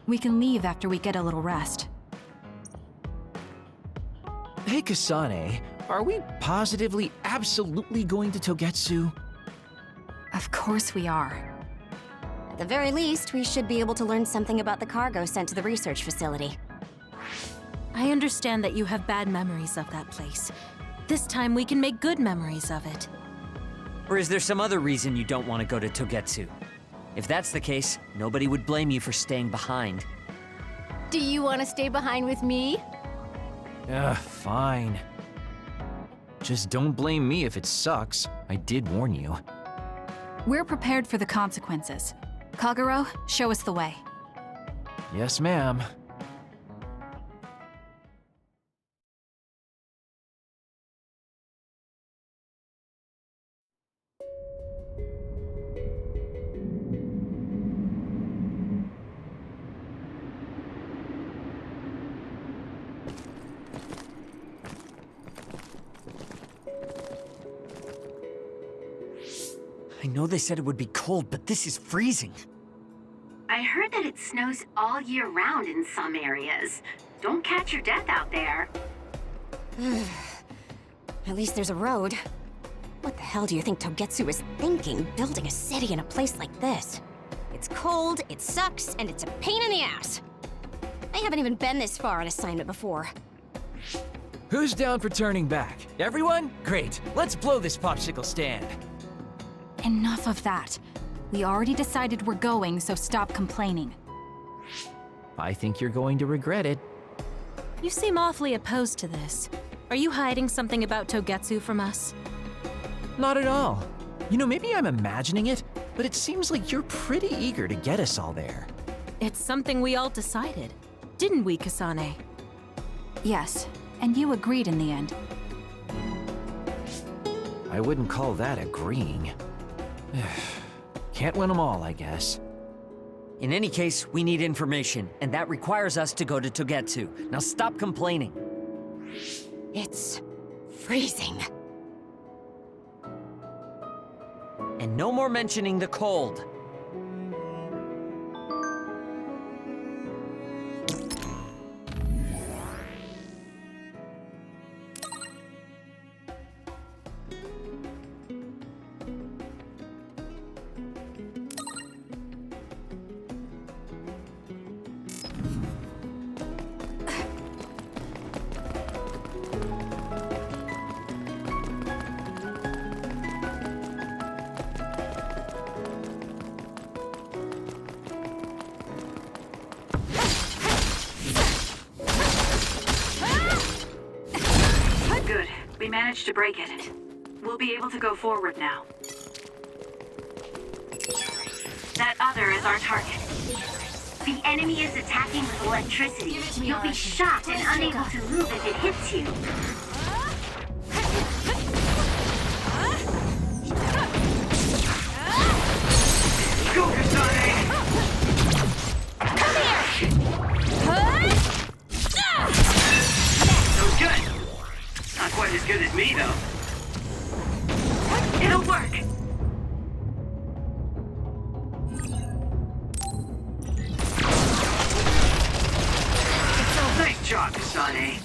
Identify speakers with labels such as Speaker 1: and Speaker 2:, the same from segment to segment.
Speaker 1: We can leave after we get a little rest.
Speaker 2: Hey Kasane, are we positively, absolutely going to Togetsu?
Speaker 1: Of course we are.
Speaker 3: At the very least, we should be able to learn something about the cargo sent to the research facility.
Speaker 4: I understand that you have bad memories of that place. This time we can make good memories of it.
Speaker 5: Or is there some other reason you don't want to go to Togetsu? If that's the case, nobody would blame you for staying behind.
Speaker 3: Do you want to stay behind with me?
Speaker 2: Fine. Just don't blame me if it sucks. I did warn you.
Speaker 1: We're prepared for the consequences. Kagero, show us the way.
Speaker 2: Yes, ma'am.
Speaker 5: I know they said it would be cold, but this is freezing.
Speaker 6: I heard that it snows all year round in some areas. Don't catch your death out there.
Speaker 3: At least there's a road. What the hell do you think Togetsu is thinking, building a city in a place like this? It's cold, it sucks, and it's a pain in the ass. I haven't even been this far on assignment before.
Speaker 2: Who's down for turning back? Everyone? Great. Let's blow this popsicle stand.
Speaker 1: Enough of that. We already decided we're going, so stop complaining.
Speaker 2: I think you're going to regret it.
Speaker 4: You seem awfully opposed to this. Are you hiding something about Togetsu from us?
Speaker 2: Not at all. You know, maybe I'm imagining it, but it seems like you're pretty eager to get us all there.
Speaker 4: It's something we all decided. Didn't we, Kasane?
Speaker 1: Yes, and you agreed in the end.
Speaker 2: I wouldn't call that agreeing. Can't win them all, I guess.
Speaker 5: In any case, we need information, and that requires us to go to Togetsu. Now stop complaining.
Speaker 3: It's freezing.
Speaker 5: And no more mentioning the cold.
Speaker 6: Good. We managed to break it. We'll be able to go forward now. That other is our target. The enemy is attacking with electricity. You'll be shocked and unable to move if it hits you. Go, Kasane!
Speaker 3: Come here!
Speaker 6: That was good. Not quite as good as me, though. It'll work. Nice job, Kasane.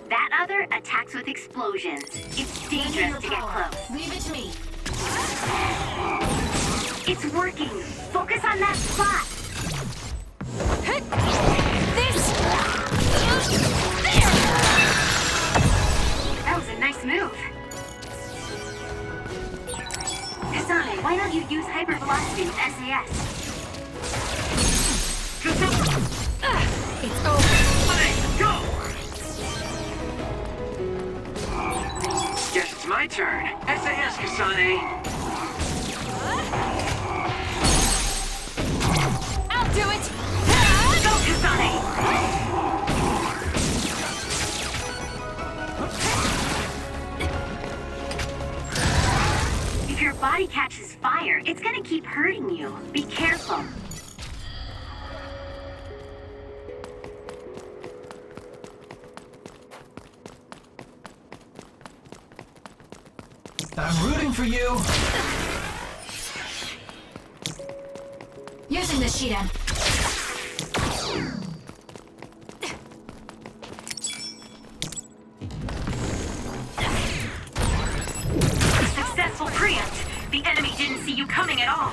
Speaker 6: That other attacks with explosions. It's dangerous to get close.
Speaker 3: Leave it to me.
Speaker 6: It's working. Focus on that spot.
Speaker 3: This!
Speaker 6: That was a nice move. Kasane, why don't you use hypervelocity with SAS?
Speaker 3: It's over.
Speaker 6: Let's go! Guess it's
Speaker 7: turn. SAS, Kasane.
Speaker 1: I'll do it!
Speaker 6: Go, Kasane! If your body catches fire, it's gonna keep hurting you. Be careful.
Speaker 2: I'm rooting for you.
Speaker 1: Using the Shiden.
Speaker 6: Successful preempt. The enemy didn't see you coming at all.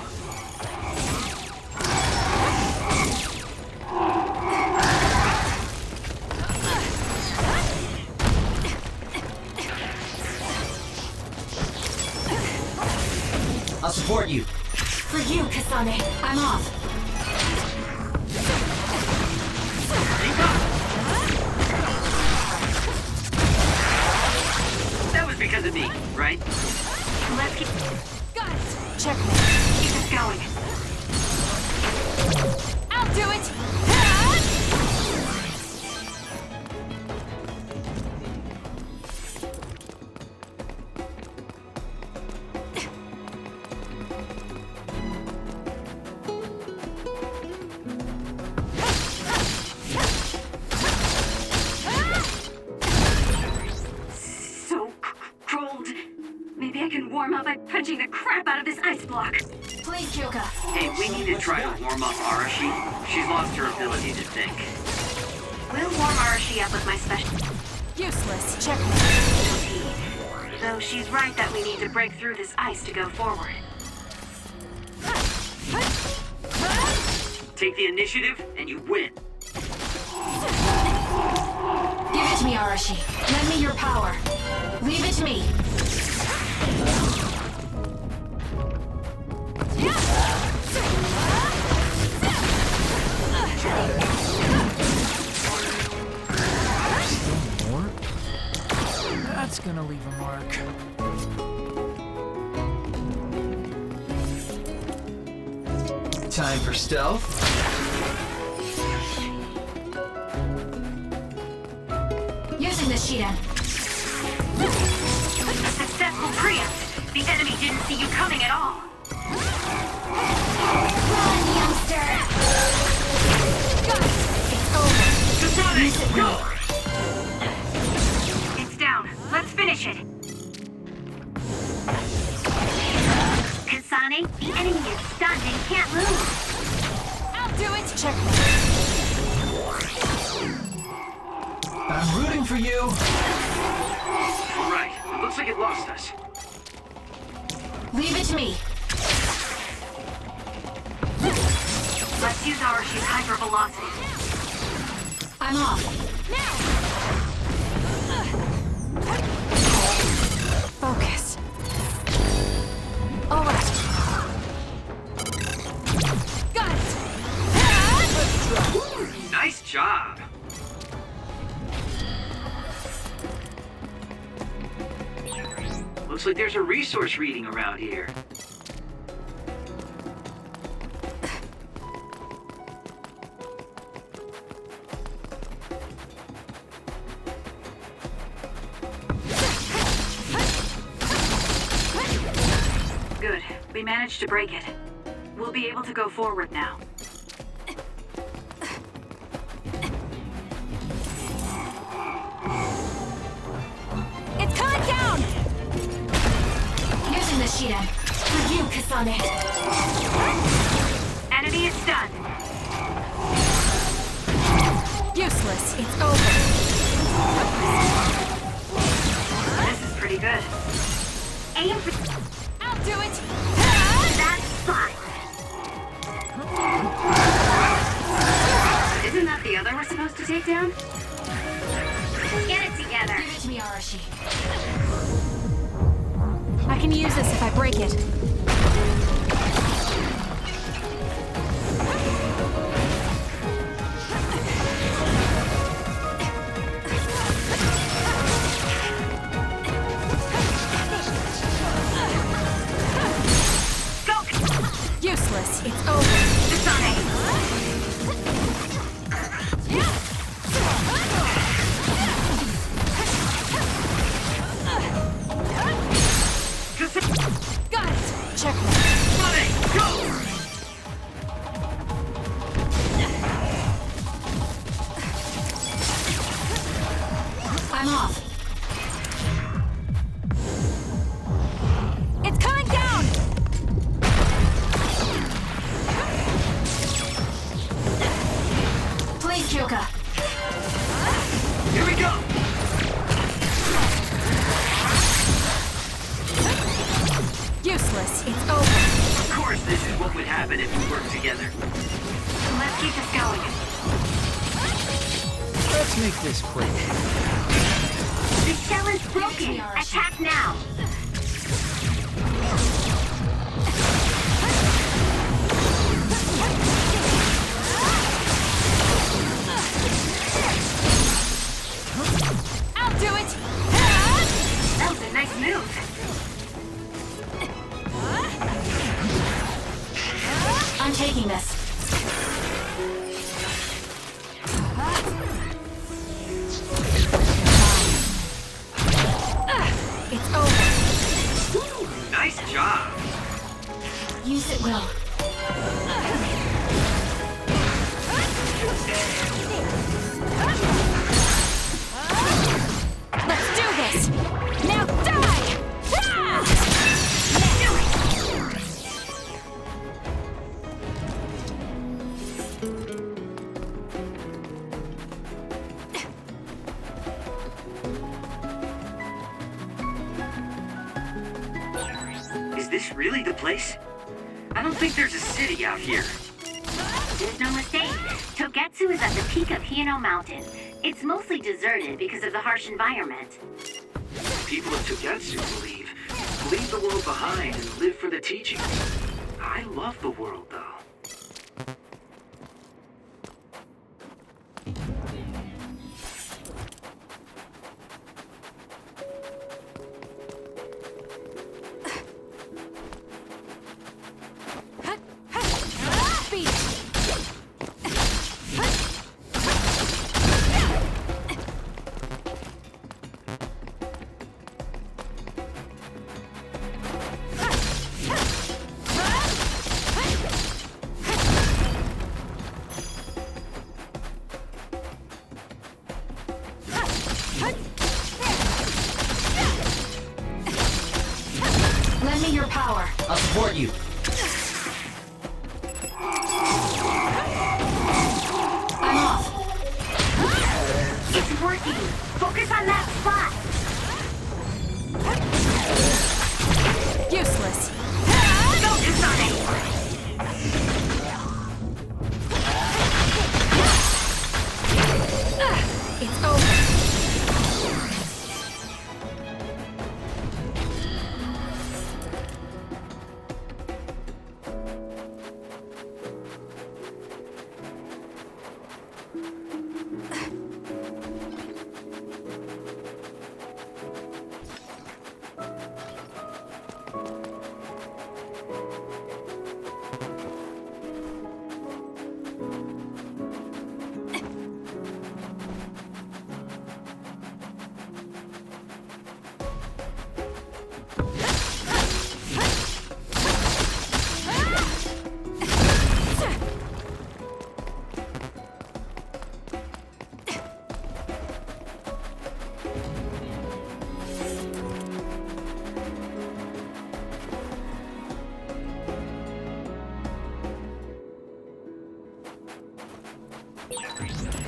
Speaker 5: I'll support you.
Speaker 1: For you, Kasane. I'm off.
Speaker 7: That was because of me, right?
Speaker 6: Let's keep...
Speaker 1: Got it. Check me.
Speaker 6: Keep us going.
Speaker 1: I'll do it!
Speaker 6: So cold. Maybe I can warm up by punching the crap out of this ice block.
Speaker 1: Please, Kyoka.
Speaker 7: Hey, we need to try to warm up Arashi. She's lost her ability to think.
Speaker 6: We'll warm Arashi up with my special
Speaker 1: Useless. Check me.
Speaker 6: tea. Though she's right that we need to break through this ice to go forward.
Speaker 7: Take the initiative, and you win.
Speaker 1: Give it to me, Arashi. Lend me your power. Leave it to me.
Speaker 2: More? That's gonna leave a mark. Time for stealth.
Speaker 1: Using the Shiden.
Speaker 6: A successful preempt. The enemy didn't see you coming at all.
Speaker 1: Run, youngster! Got it! It's over.
Speaker 7: Kasane, go!
Speaker 6: It's down. Let's finish it. Kasane, the enemy is stunned and can't move.
Speaker 1: I'll do it! Check me.
Speaker 2: I'm rooting for you.
Speaker 7: All right, it looks like it lost us.
Speaker 1: Leave it to me.
Speaker 6: Let's use Arashi's hypervelocity.
Speaker 1: I'm off. Focus. All right. Got it!
Speaker 7: Nice job. Looks like there's a resource reading around here.
Speaker 6: Good. We managed to break it. We'll be able to go forward now.
Speaker 1: It's coming down! Using the Shiden. For you, Kasane.
Speaker 6: Enemy is stunned.
Speaker 1: Useless. It's over.
Speaker 6: This is pretty good. Aim for...
Speaker 1: I'll do it!
Speaker 6: That's fine. Isn't that the other we're supposed to take down? Get it together.
Speaker 1: Give it to me, Arashi. I can use this if I break it.
Speaker 4: Got it! Checkmate.
Speaker 7: Kasane, go!
Speaker 1: I'm off.
Speaker 3: It's coming down!
Speaker 1: Please, Kyoka.
Speaker 7: Here we go!
Speaker 1: Useless. It's over.
Speaker 7: Of course, this is what would happen if we worked together.
Speaker 6: Let's keep this going.
Speaker 2: Let's make this quick.
Speaker 6: The shell is broken. Attack now.
Speaker 3: I'll do it!
Speaker 6: That was a nice move.
Speaker 1: I'm taking this. It's over.
Speaker 7: Nice job!
Speaker 1: Use it well.
Speaker 3: Let's do this! Now die! Ah!
Speaker 7: Is this really the place? I don't think there's a city out here.
Speaker 6: There's no mistake. Togetsu is at the peak of Hieno Mountain. It's mostly deserted because of the harsh environment.
Speaker 7: People of Togetsu leave the world behind and live for the teachings. I love the world, though.
Speaker 1: Lend me your power.
Speaker 5: I'll support you.
Speaker 1: I'm off.
Speaker 6: It's working. Focus on that spot.
Speaker 1: Useless.
Speaker 6: Go, Kasane.
Speaker 1: It's over.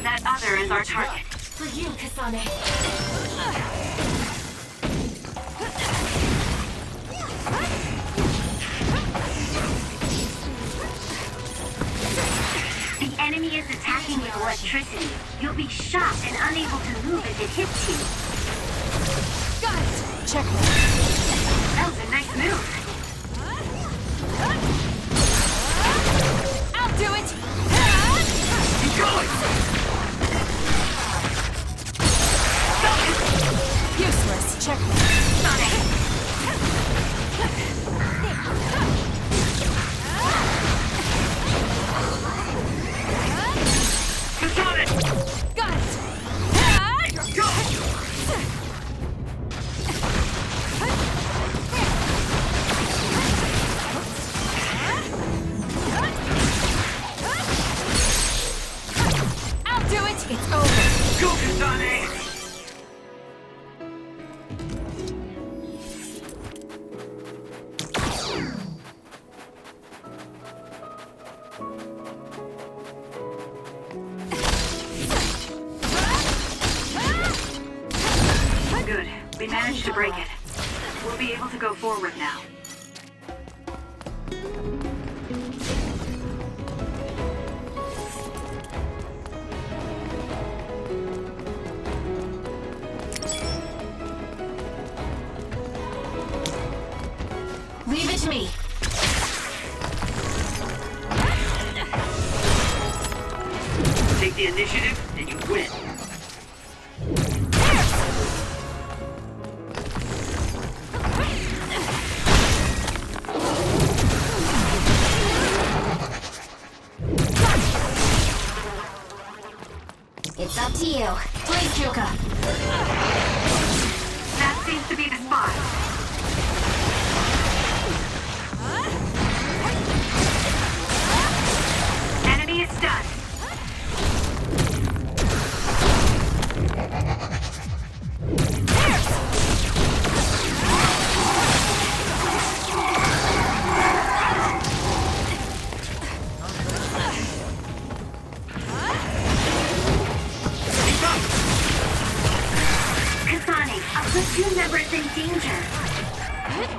Speaker 6: That other is our target.
Speaker 1: For you, Kasane.
Speaker 6: The enemy is attacking with electricity. You'll be shocked and unable to move if it hits you.
Speaker 3: Got it!
Speaker 1: Checkmate.
Speaker 6: That was a nice move.
Speaker 3: I'll do it!
Speaker 7: Keep going!
Speaker 1: Useless. Checkmate.
Speaker 7: Kasane!
Speaker 1: do it, it's over.
Speaker 7: Go, Kasane!
Speaker 6: Good. We managed to break it. We'll be able to go forward now.
Speaker 1: Leave it to me.
Speaker 7: Take the initiative, and you win.
Speaker 3: It's up to you.
Speaker 1: Please, Kyoka.
Speaker 6: That seems to be the spot. Enemy is stunned. Kasane, a platoon member is in danger.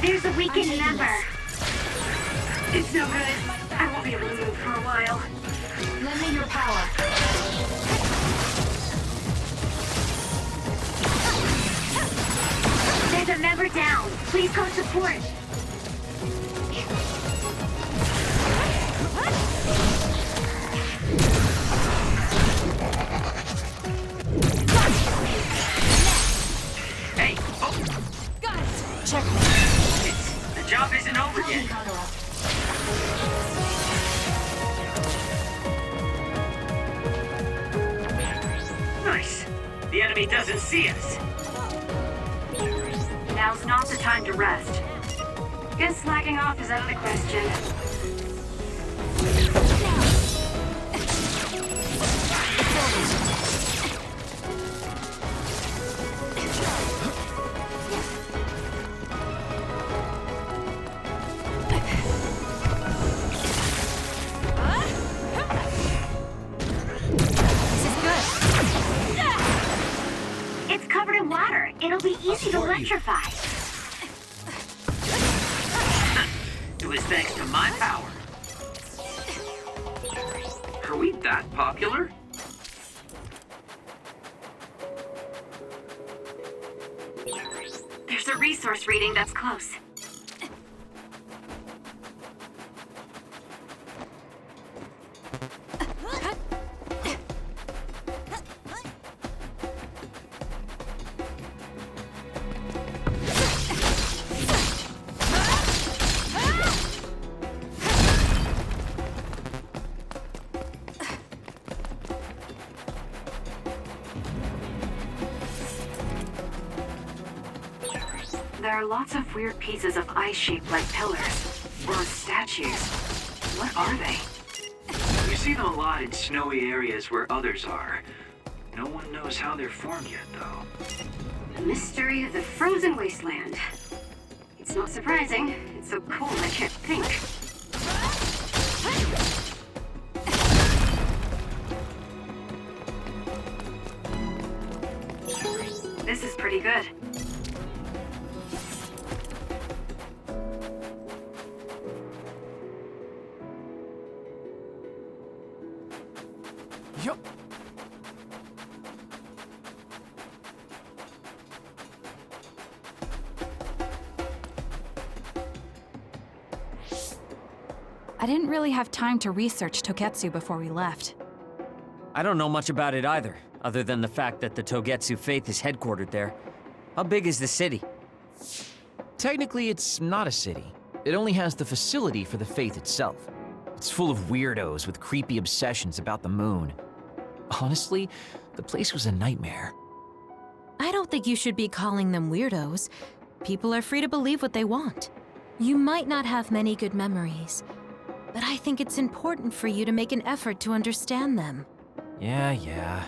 Speaker 6: There's a weakened member. It's no good. I won't be able to move for a while.
Speaker 1: Lend me your power.
Speaker 6: There's a member down. Please go support.
Speaker 7: Hey, oh,
Speaker 1: Got it. Check me.
Speaker 7: the job isn't over yet. Nice. The enemy doesn't see us.
Speaker 6: Now's not the time to rest. Guess slacking off is out of the question. It's covered in water. It'll be easy to electrify.
Speaker 7: It was thanks to my power. Are we that popular?
Speaker 6: There's a resource reading that's close. There are lots of weird pieces of ice shaped like pillars, or statues. What are they?
Speaker 7: You see them a lot in snowy areas where others are. No one knows how they're formed yet, though.
Speaker 6: The mystery of the frozen wasteland. It's not surprising. It's so cold I can't think. This is pretty good.
Speaker 2: Yup.
Speaker 1: I didn't really have time to research Togetsu before we left.
Speaker 5: I don't know much about it either, other than the fact that the Togetsu faith is headquartered there. How big is the city?
Speaker 2: Technically, it's not a city. It only has the facility for the faith itself. It's full of weirdos with creepy obsessions about the moon. Honestly, the place was a nightmare.
Speaker 4: I don't think you should be calling them weirdos. People are free to believe what they want. You might not have many good memories, but I think it's important for you to make an effort to understand them.
Speaker 2: Yeah.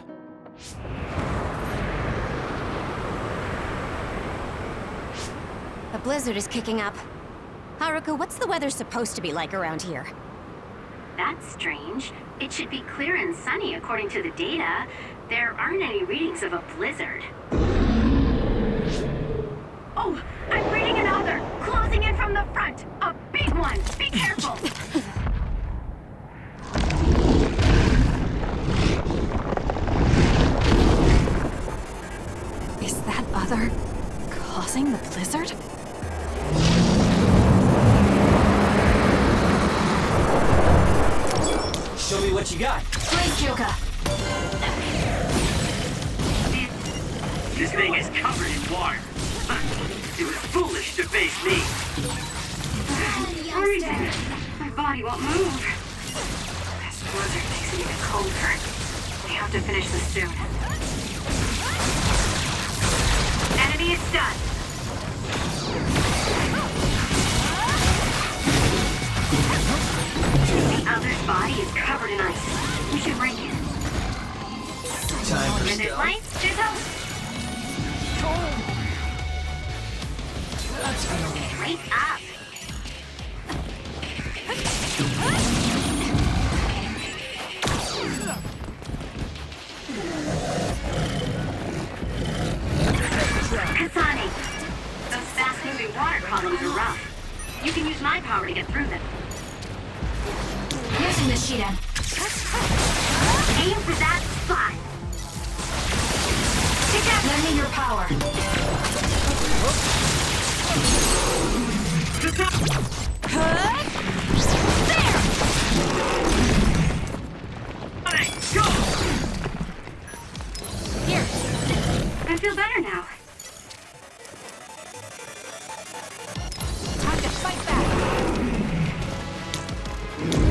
Speaker 3: The blizzard is kicking up. Haruka, what's the weather supposed to be like around here?
Speaker 6: That's strange. It should be clear and sunny according to the data. There aren't any readings of a blizzard. Oh, I'm reading another! Closing in from the front! A big one! Be careful!
Speaker 1: Is that other causing the blizzard?
Speaker 5: Show me what you got.
Speaker 1: Great, Kyoka!
Speaker 7: This thing is covered in water. It was foolish to face me.
Speaker 6: Freezing! My body won't move. This blizzard makes it even colder. We have to finish this soon. Enemy is stunned. The other's body is covered in ice. We should break it.
Speaker 2: Time for
Speaker 6: Visit lights, Jizzle. Wake up. Kasane, those fast-moving water columns are rough. You can use my power to get through them.
Speaker 1: Using the Shiden.
Speaker 6: Aim for that spot. Together.
Speaker 1: Lend me your power.
Speaker 7: Go!
Speaker 6: Here. I feel better now.
Speaker 1: Time to fight back.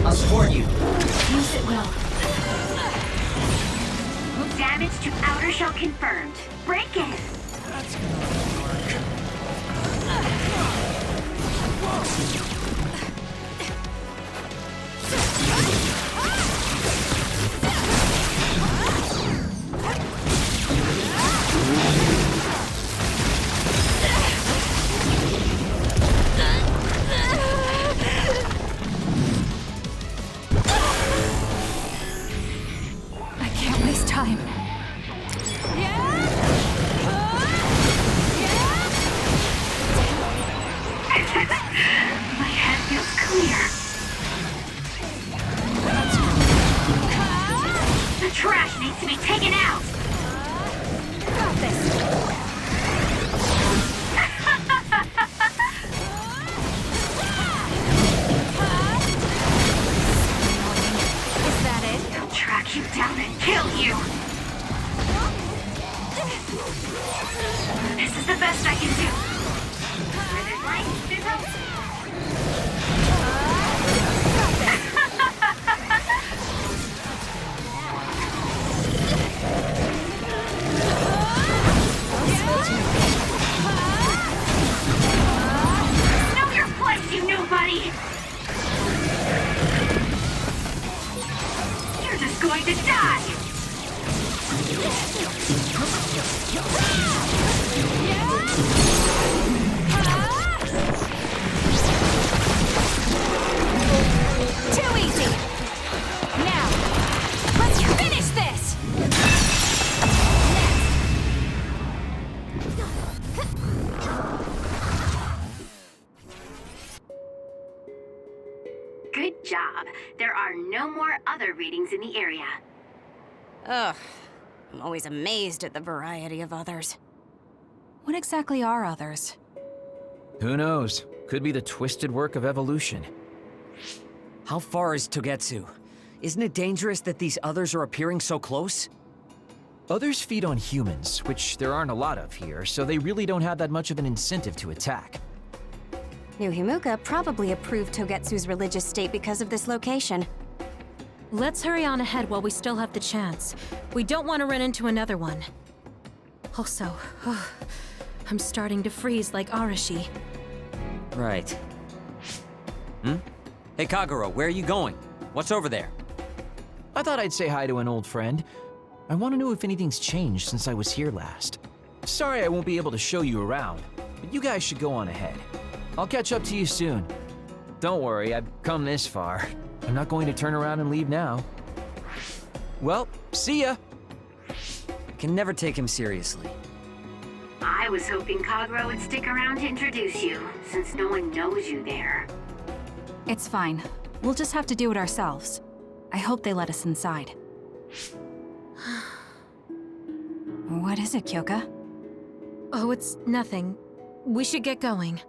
Speaker 5: I'll support you.
Speaker 1: Use it well.
Speaker 6: Damage to outer shell confirmed. Break it.
Speaker 1: I can't waste time.
Speaker 6: My head feels clear. The trash needs to be taken out.
Speaker 1: Got this.
Speaker 6: Is that it? They'll track you down and kill you. This is the best I can do. Visit lights, Jizzle. Know your place, you nobody! You're just going to die!
Speaker 1: Too easy. Now, let's finish this.
Speaker 6: Good job. There are no more other readings in the area.
Speaker 3: Ugh. I'm always amazed at the variety of others.
Speaker 1: What exactly are others?
Speaker 2: Who knows? Could be the twisted work of evolution.
Speaker 5: How far is Togetsu? Isn't it dangerous that these others are appearing so close?
Speaker 2: Others feed on humans, which there aren't a lot of here, so they really don't have that much of an incentive to attack.
Speaker 3: New Himuka probably approved Togetsu's religious state because of this location.
Speaker 4: Let's hurry on ahead while we still have the chance. We don't want to run into another one. Also, I'm starting to freeze like Arashi.
Speaker 5: Right. Hey, Kagero, where are you going? What's over there?
Speaker 2: I thought I'd say hi to an old friend. I want to know if anything's changed since I was here last. Sorry I won't be able to show you around, but you guys should go on ahead. I'll catch up to you soon. Don't worry, I've come this far. I'm not going to turn around and leave now. Well, see ya!
Speaker 5: I can never take him seriously.
Speaker 6: I was hoping Kagero would stick around to introduce you, since no one knows you there.
Speaker 1: It's fine. We'll just have to do it ourselves. I hope they let us inside. What is it, Kyoka?
Speaker 4: Oh, it's nothing. We should get going.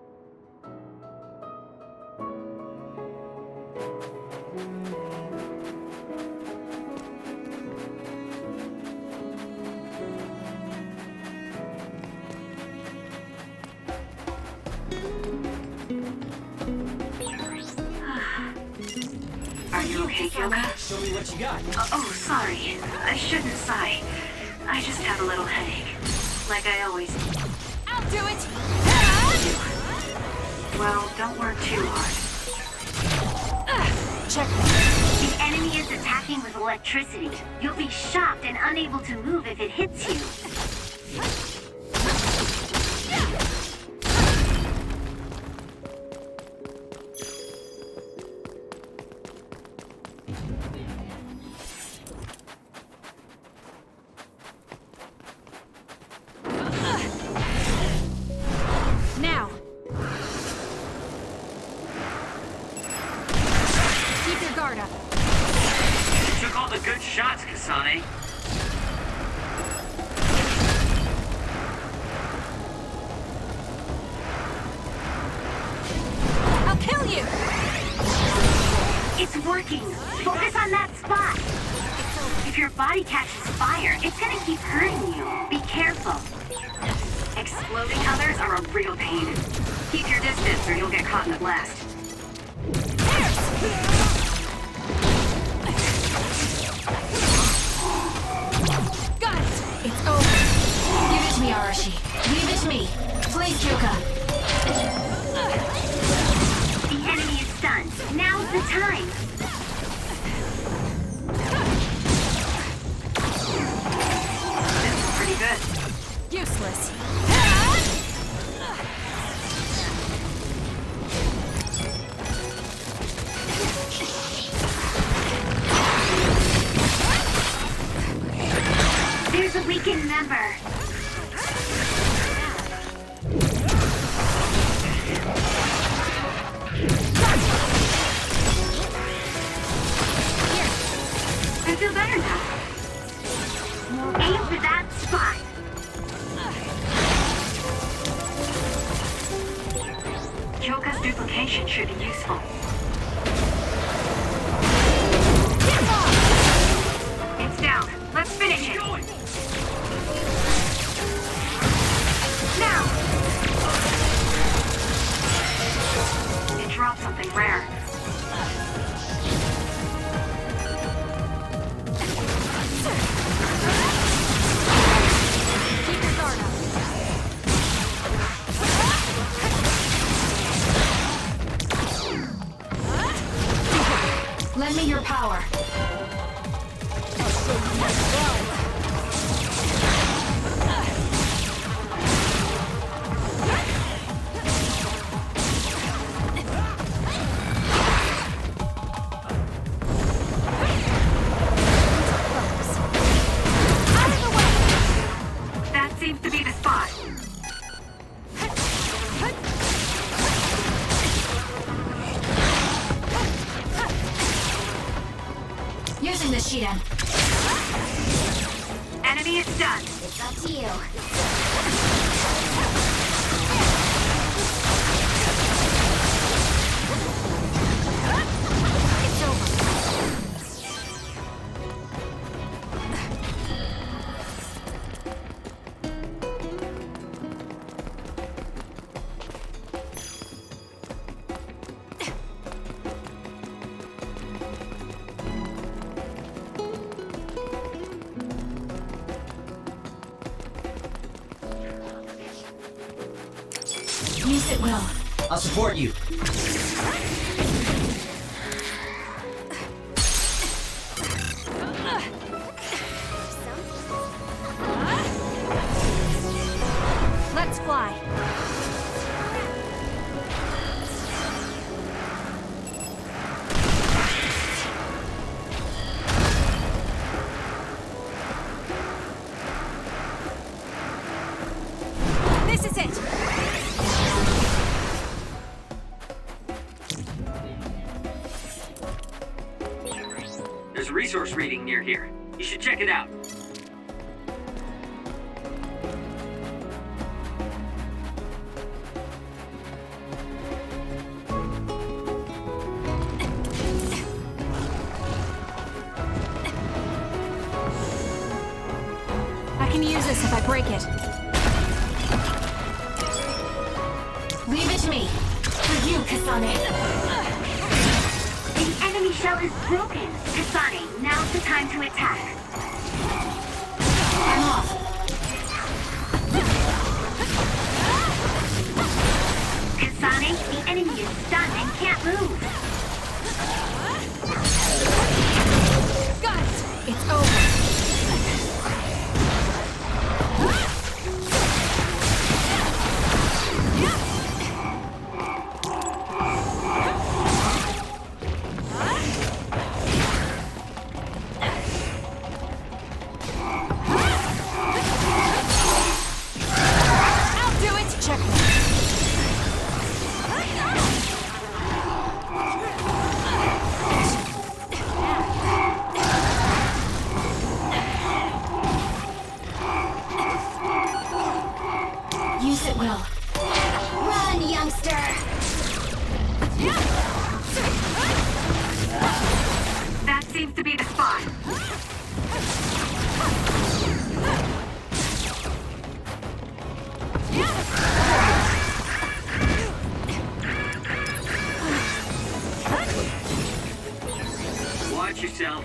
Speaker 6: Are you okay, Kyoka?
Speaker 5: Show me what you got.
Speaker 6: Oh, sorry. I shouldn't sigh. I just have a little headache. Like I always do.
Speaker 1: I'll do it!
Speaker 6: Well, don't work too hard.
Speaker 1: Check.
Speaker 6: The enemy is attacking with electricity. You'll be shocked and unable to move if it hits you.
Speaker 1: Now! Keep your guard up.
Speaker 7: You took all the good shots, Kasane.
Speaker 1: I'll kill you!
Speaker 6: It's working! Focus on that spot! If your body catches fire, it's gonna keep hurting you. Be careful. Exploding others are a real pain. Keep your distance or you'll get caught in the blast.
Speaker 1: Got it! It's over. Give it to me, Arashi. Leave it to me. Please, Kyoka.
Speaker 6: The enemy is stunned. Now's the time! This is pretty good.
Speaker 1: Useless.
Speaker 6: There's a weakened member. I feel better now. Aim for that spot. Kyoka's duplication should be useful. It's down. Let's finish it. Now! It dropped something rare.
Speaker 1: Keep your guard up. Lend me your power.
Speaker 6: That seems to be the spot.
Speaker 1: Using the Shiden.
Speaker 6: Enemy is done.
Speaker 3: It's up to you.
Speaker 1: It's over. Use it well.
Speaker 5: I'll support you.
Speaker 3: Let's fly. This is it.
Speaker 7: There's a resource reading near here. You should check it out.
Speaker 3: I can use this if I break it.
Speaker 1: Leave it to me. For you, Kasane.
Speaker 6: The enemy shell is broken. Kasane, now's the time to attack.
Speaker 1: I'm off.
Speaker 6: Kasane, the enemy is stunned and can't move.
Speaker 1: Got it. It's over.
Speaker 3: I'll do it. Check.
Speaker 1: Use it well.
Speaker 3: Run, youngster.
Speaker 6: That seems to be the spot.
Speaker 7: Watch yourself.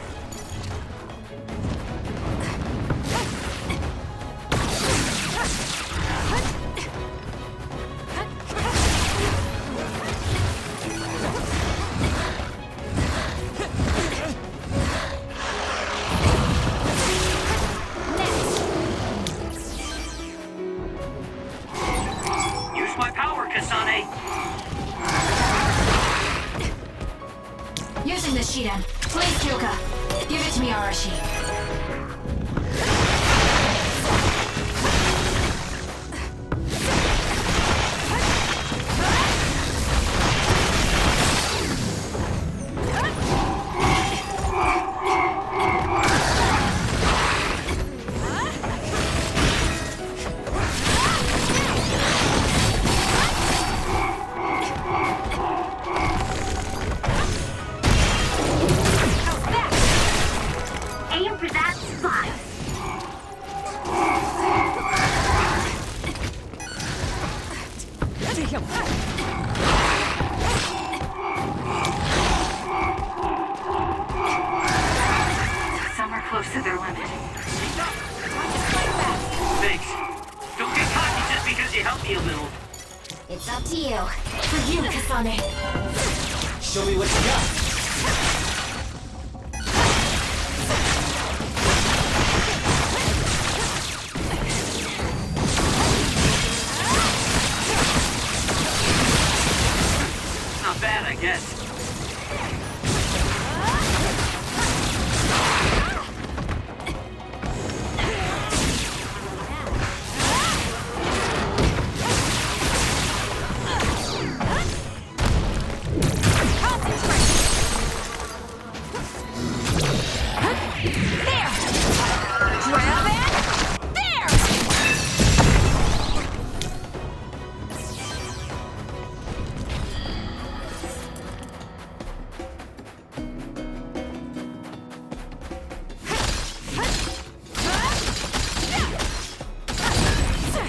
Speaker 7: Use my power, Kasane.
Speaker 1: Using the Shiden. Please, Kyoka. Give it to me, Arashi.
Speaker 6: Aim for that spot. Some are close to their limit.
Speaker 7: Thanks. Don't get cocky just because you helped me a little.
Speaker 3: It's up to you.
Speaker 1: For you, Kasane.
Speaker 5: Show me what you got.
Speaker 7: Not bad, I guess.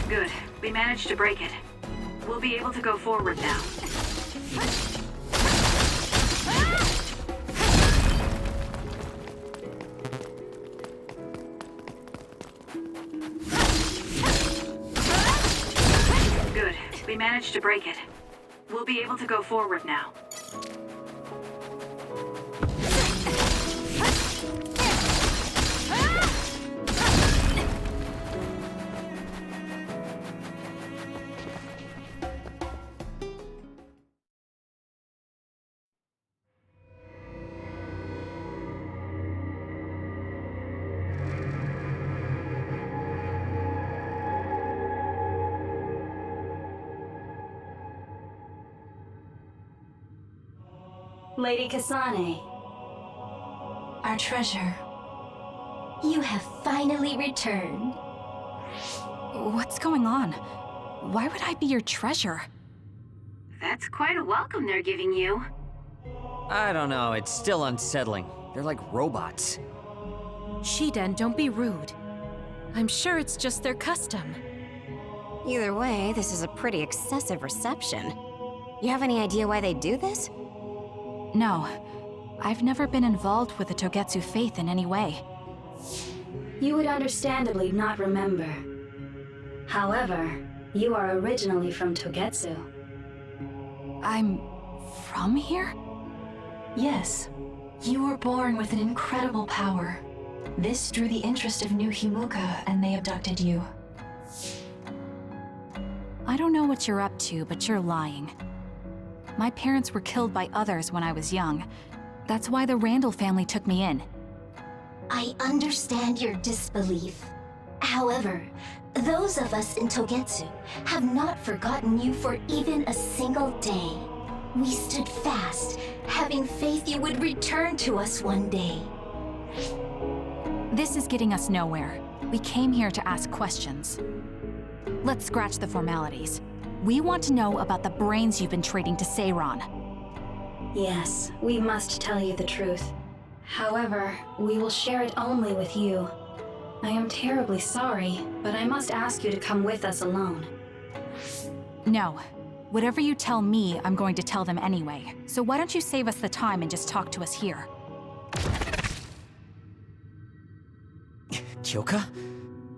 Speaker 6: Good. We managed to break it. We'll be able to go forward now. Good. We managed to break it. We'll be able to go forward now.
Speaker 8: Lady Kasane.
Speaker 1: Our treasure.
Speaker 8: You have finally returned.
Speaker 3: What's going on? Why would I be your treasure?
Speaker 6: That's quite a welcome they're giving you.
Speaker 5: I don't know, it's still unsettling. They're like robots.
Speaker 4: Shiden, don't be rude. I'm sure it's just their custom.
Speaker 3: Either way, this is a pretty excessive reception. You have any idea why they do this? No. I've never been involved with the Togetsu faith in any way.
Speaker 8: You would understandably not remember. However, you are originally from Togetsu.
Speaker 3: I'm from here?
Speaker 1: Yes. You were born with an incredible power. This drew the interest of New Himuka, and they abducted you.
Speaker 3: I don't know what you're up to, but you're lying. My parents were killed by others when I was young. That's why the Randall family took me in.
Speaker 8: I understand your disbelief. However, those of us in Togetsu have not forgotten you for even a single day. We stood fast, having faith you would return to us one day.
Speaker 3: This is getting us nowhere. We came here to ask questions. Let's scratch the formalities. We want to know about the brains you've been trading to Seiron.
Speaker 8: Yes, we must tell you the truth. However, we will share it only with you. I am terribly sorry, but I must ask you to come with us alone.
Speaker 3: No. Whatever you tell me, I'm going to tell them anyway. So why don't you save us the time and just talk to us here?
Speaker 5: Kyoka?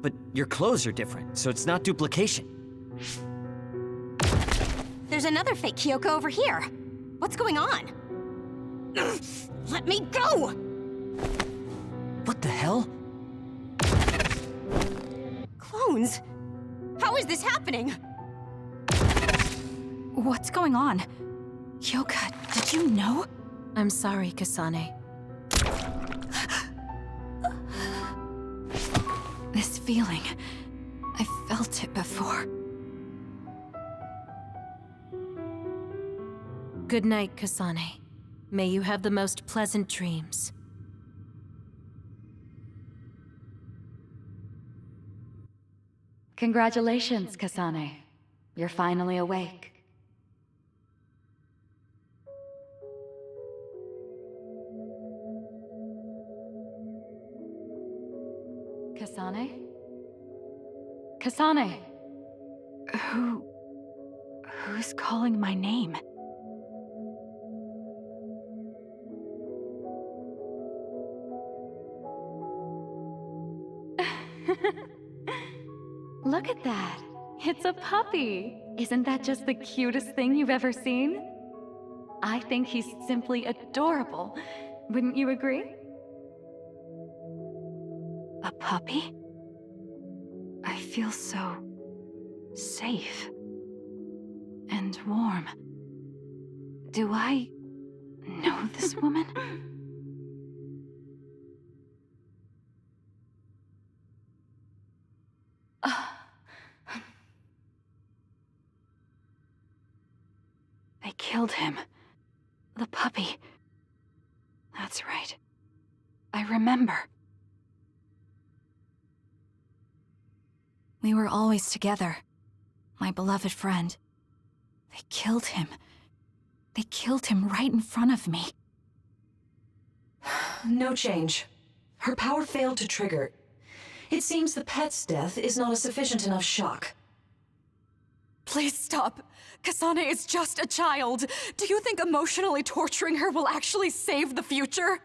Speaker 5: But your clothes are different, so it's not duplication.
Speaker 3: There's another fake Kyoka over here. What's going on? Let me go!
Speaker 5: What the hell?
Speaker 3: Clones? How is this happening? What's going on? Kyoka, did you know?
Speaker 4: I'm sorry, Kasane.
Speaker 3: This feeling, I felt it before.
Speaker 4: Good night, Kasane. May you have the most pleasant dreams.
Speaker 9: Congratulations, Kasane. You're finally awake. Kasane? Kasane!
Speaker 3: Who's calling my name?
Speaker 9: Look at that! It's a puppy! Isn't that just the cutest thing you've ever seen? I think he's simply adorable. Wouldn't you agree?
Speaker 3: A puppy? I feel so safe and warm. Do I know this woman? They killed him. The puppy. That's right. I remember. We were always together. My beloved friend. They killed him. They killed him right in front of me.
Speaker 10: No change. Her power failed to trigger. It seems the pet's death is not a sufficient enough shock.
Speaker 11: Please stop. Kasane is just a child. Do you think emotionally torturing her will actually save the future?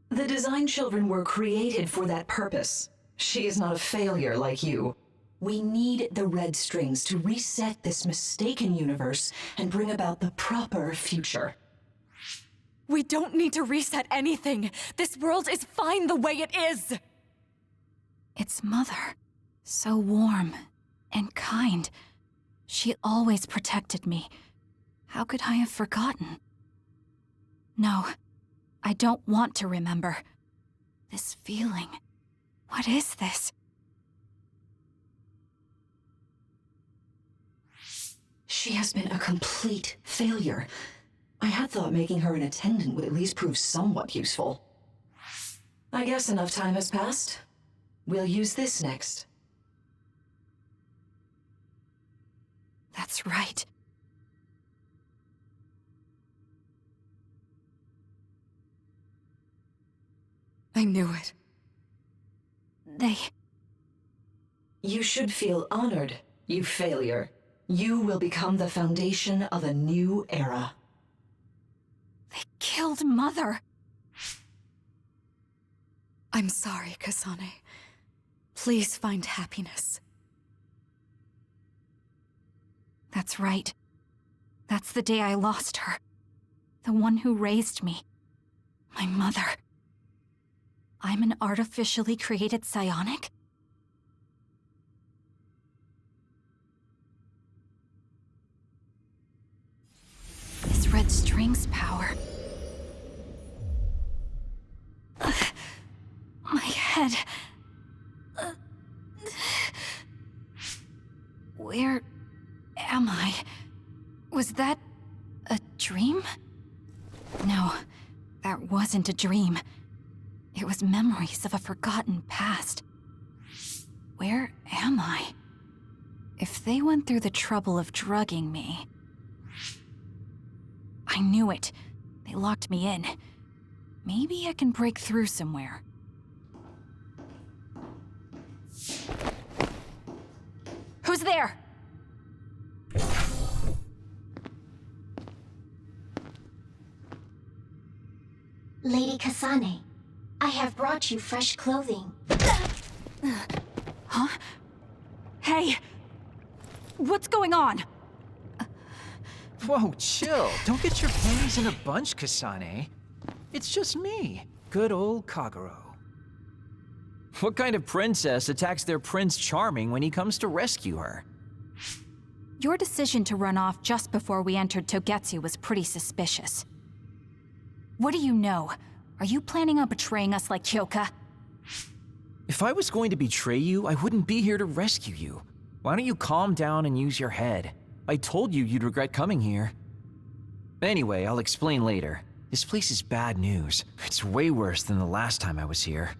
Speaker 10: The design children were created for that purpose. She is not a failure like you. We need the red strings to reset this mistaken universe and bring about the proper future.
Speaker 11: We don't need to reset anything. This world is fine the way it is. It's Mother. So warm and kind. She always protected me. How could I have forgotten? No, I don't want to remember. This feeling. What is this?
Speaker 10: She has been a complete failure. I had thought making her an attendant would at least prove somewhat useful. I guess enough time has passed. We'll use this next.
Speaker 11: That's right. I knew it.
Speaker 10: You should feel honored, you failure. You will become the foundation of a new era.
Speaker 11: They killed Mother. I'm sorry, Kasane. Please find happiness. That's right. That's the day I lost her. The one who raised me. My mother. I'm an artificially created psionic? This red string's power. My head. Where am I? Was that a dream? No, that wasn't a dream. It was memories of a forgotten past. Where am I? If they went through the trouble of drugging me... I knew it. They locked me in. Maybe I can break through somewhere. Who's there?
Speaker 8: Lady Kasane, I have brought you fresh clothing.
Speaker 11: Huh? Hey! What's going on?
Speaker 2: Whoa, chill. Don't get your panties in a bunch, Kasane. It's just me, good old Kagero. What kind of princess attacks their Prince Charming when he comes to rescue her?
Speaker 11: Your decision to run off just before we entered Togetsu was pretty suspicious. What do you know? Are you planning on betraying us like Kyoka?
Speaker 2: If I was going to betray you, I wouldn't be here to rescue you. Why don't you calm down and use your head? I told you you'd regret coming here. Anyway, I'll explain later. This place is bad news. It's way worse than the last time I was here.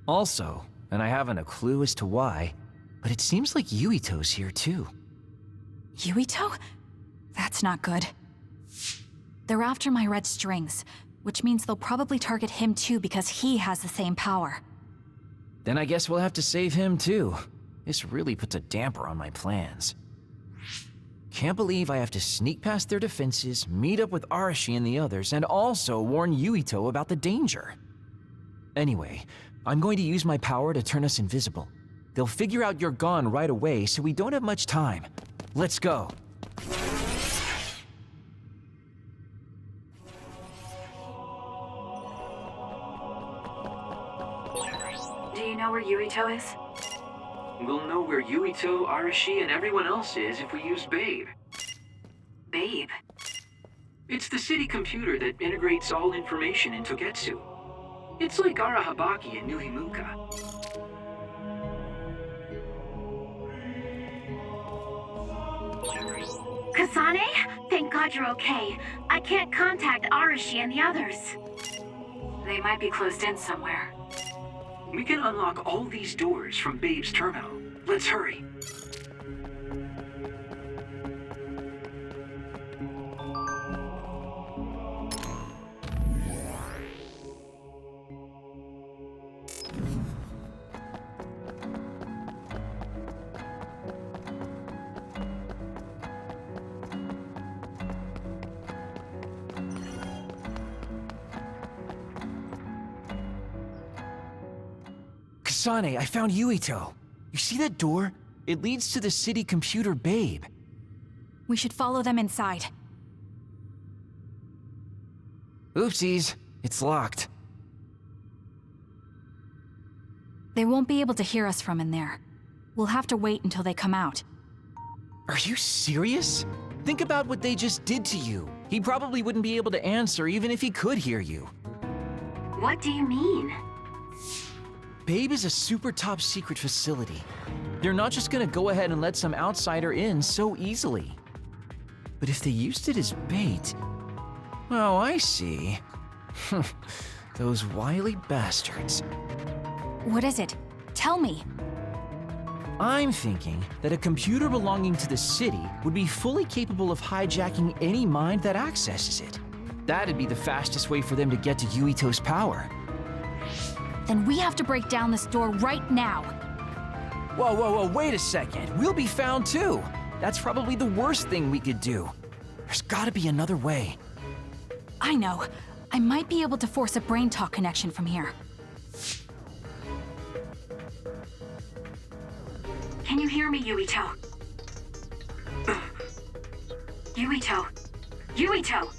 Speaker 2: Also, and I haven't a clue as to why, but it seems like Yuito's here too.
Speaker 11: Yuito? That's not good. They're after my red strings, which means they'll probably target him too because he has the same power.
Speaker 2: Then I guess we'll have to save him too. This really puts a damper on my plans. Can't believe I have to sneak past their defenses, meet up with Arashi and the others, and also warn Yuito about the danger. Anyway, I'm going to use my power to turn us invisible. They'll figure out you're gone right away, so we don't have much time. Let's go.
Speaker 6: Do you know where Yuito is?
Speaker 7: We'll know where Yuito, Arashi, and everyone else is if we use Babe.
Speaker 6: Babe?
Speaker 7: It's the city computer that integrates all information in Togetsu. It's like Arahabaki in New Himuka.
Speaker 6: Kasane? Thank God you're okay. I can't contact Arashi and the others. They might be closed in somewhere.
Speaker 7: We can unlock all these doors from Babe's terminal. Let's hurry.
Speaker 2: Kasane, I found Yuito. You see that door? it leads to the city computer babe.
Speaker 11: We should follow them inside.
Speaker 2: Oopsies, it's locked.
Speaker 11: They won't be able to hear us from in there. We'll have to wait until they come out.
Speaker 2: Are you serious? Think about what they just did to you. He probably wouldn't be able to answer even if he could hear you.
Speaker 6: What do you mean?
Speaker 2: Babe is a super top secret facility. They're not just gonna go ahead and let some outsider in so easily. But if they used it as bait... Oh, I see. Those wily bastards.
Speaker 11: What is it? Tell me.
Speaker 2: I'm thinking that a computer belonging to the city would be fully capable of hijacking any mind that accesses it. That'd be the fastest way for them to get to Yuito's power.
Speaker 11: Then we have to break down this door right now.
Speaker 2: Whoa, wait a second. We'll be found too. That's probably the worst thing we could do. There's gotta be another way.
Speaker 11: I know. I might be able to force a brain talk connection from here.
Speaker 6: Can you hear me, Yuito? Yuito! Yuito!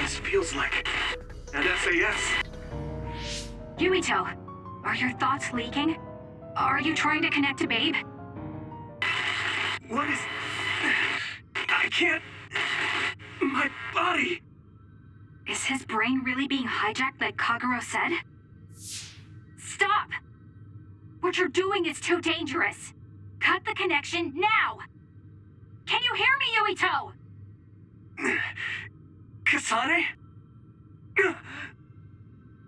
Speaker 7: This feels like an SAS.
Speaker 6: Yuito, are your thoughts leaking? Are you trying to connect to Babe?
Speaker 7: What is... I can't... My body...
Speaker 6: Is his brain really being hijacked like Kagero said? Stop! What you're doing is too dangerous. Cut the connection now! Can you hear me, Yuito?
Speaker 7: Kasane?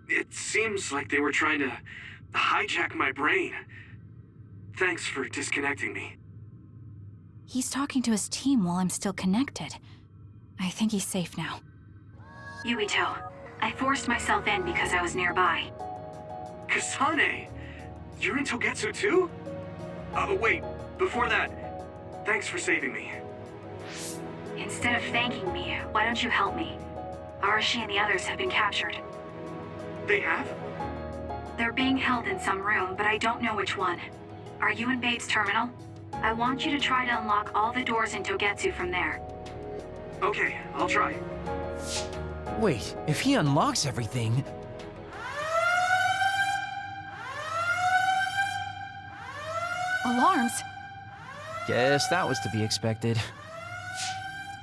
Speaker 7: It seems like they were trying to hijack my brain. Thanks for disconnecting me.
Speaker 11: He's talking to his team while I'm still connected. I think he's safe now.
Speaker 6: Yuito, I forced myself in because I was nearby.
Speaker 7: Kasane! You're in Togetsu too? Oh, wait, before that, thanks for saving me.
Speaker 6: Instead of thanking me, why don't you help me? Arashi and the others have been captured.
Speaker 7: They have?
Speaker 6: They're being held in some room, but I don't know which one. Are you in Babe's terminal? I want you to try to unlock all the doors in Togetsu from there.
Speaker 7: Okay, I'll try.
Speaker 2: Wait, if he unlocks everything...
Speaker 11: Alarms?
Speaker 2: Guess that was to be expected.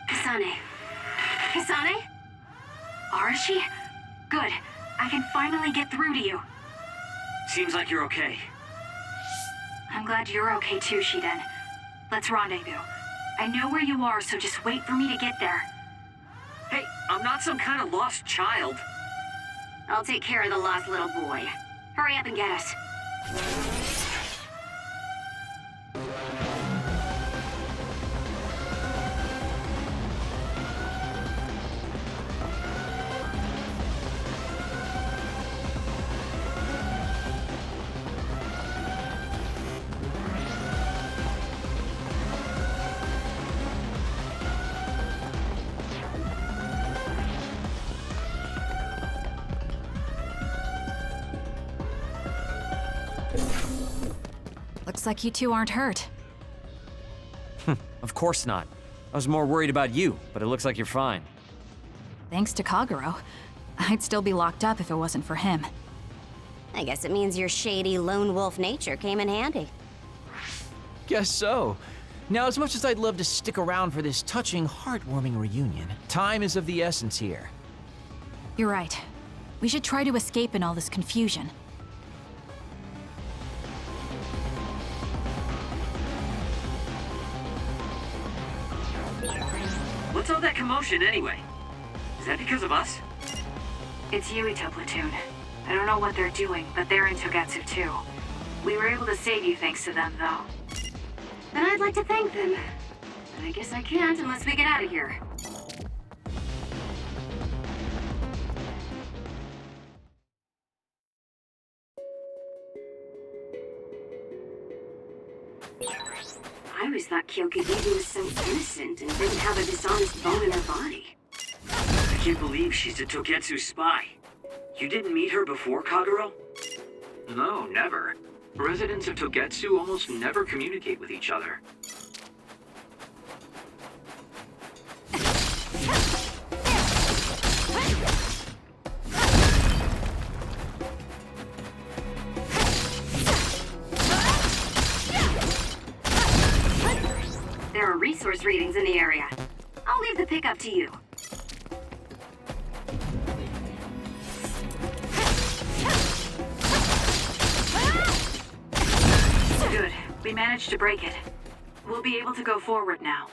Speaker 6: Kasane? Kasane? Arashi? Good. I can finally get through to you.
Speaker 5: Seems like you're okay.
Speaker 6: I'm glad you're okay too, Shiden. Let's rendezvous. I know where you are, so just wait for me to get there.
Speaker 5: Hey, I'm not some kind of lost child.
Speaker 6: I'll take care of the lost little boy. Hurry up and get us.
Speaker 11: Looks like you two aren't hurt.
Speaker 5: Of course not. I was more worried about you, but it looks like you're fine.
Speaker 11: Thanks to Kagero. I'd still be locked up if it wasn't for him.
Speaker 3: I guess it means your shady lone wolf nature came in handy.
Speaker 2: Guess so. Now, as much as I'd love to stick around for this touching, heartwarming reunion, time is of the essence here.
Speaker 11: You're right. We should try to escape in all this confusion.
Speaker 5: What's all that commotion anyway? Is that because of us?
Speaker 6: It's Yuito platoon. I don't know what they're doing, but they're in Togetsu too. We were able to save you thanks to them, though. And I'd like to thank them. But I guess I can't unless we get out of here. I always thought Kyoka was so innocent and didn't have a dishonest bone in her body.
Speaker 5: I can't believe she's a Togetsu spy. You didn't meet her before, Kagero?
Speaker 7: No, never. Residents of Togetsu almost never communicate with each other.
Speaker 6: There are resource readings in the area. I'll leave the pickup to you. Good. We managed to break it. We'll be able to go forward now.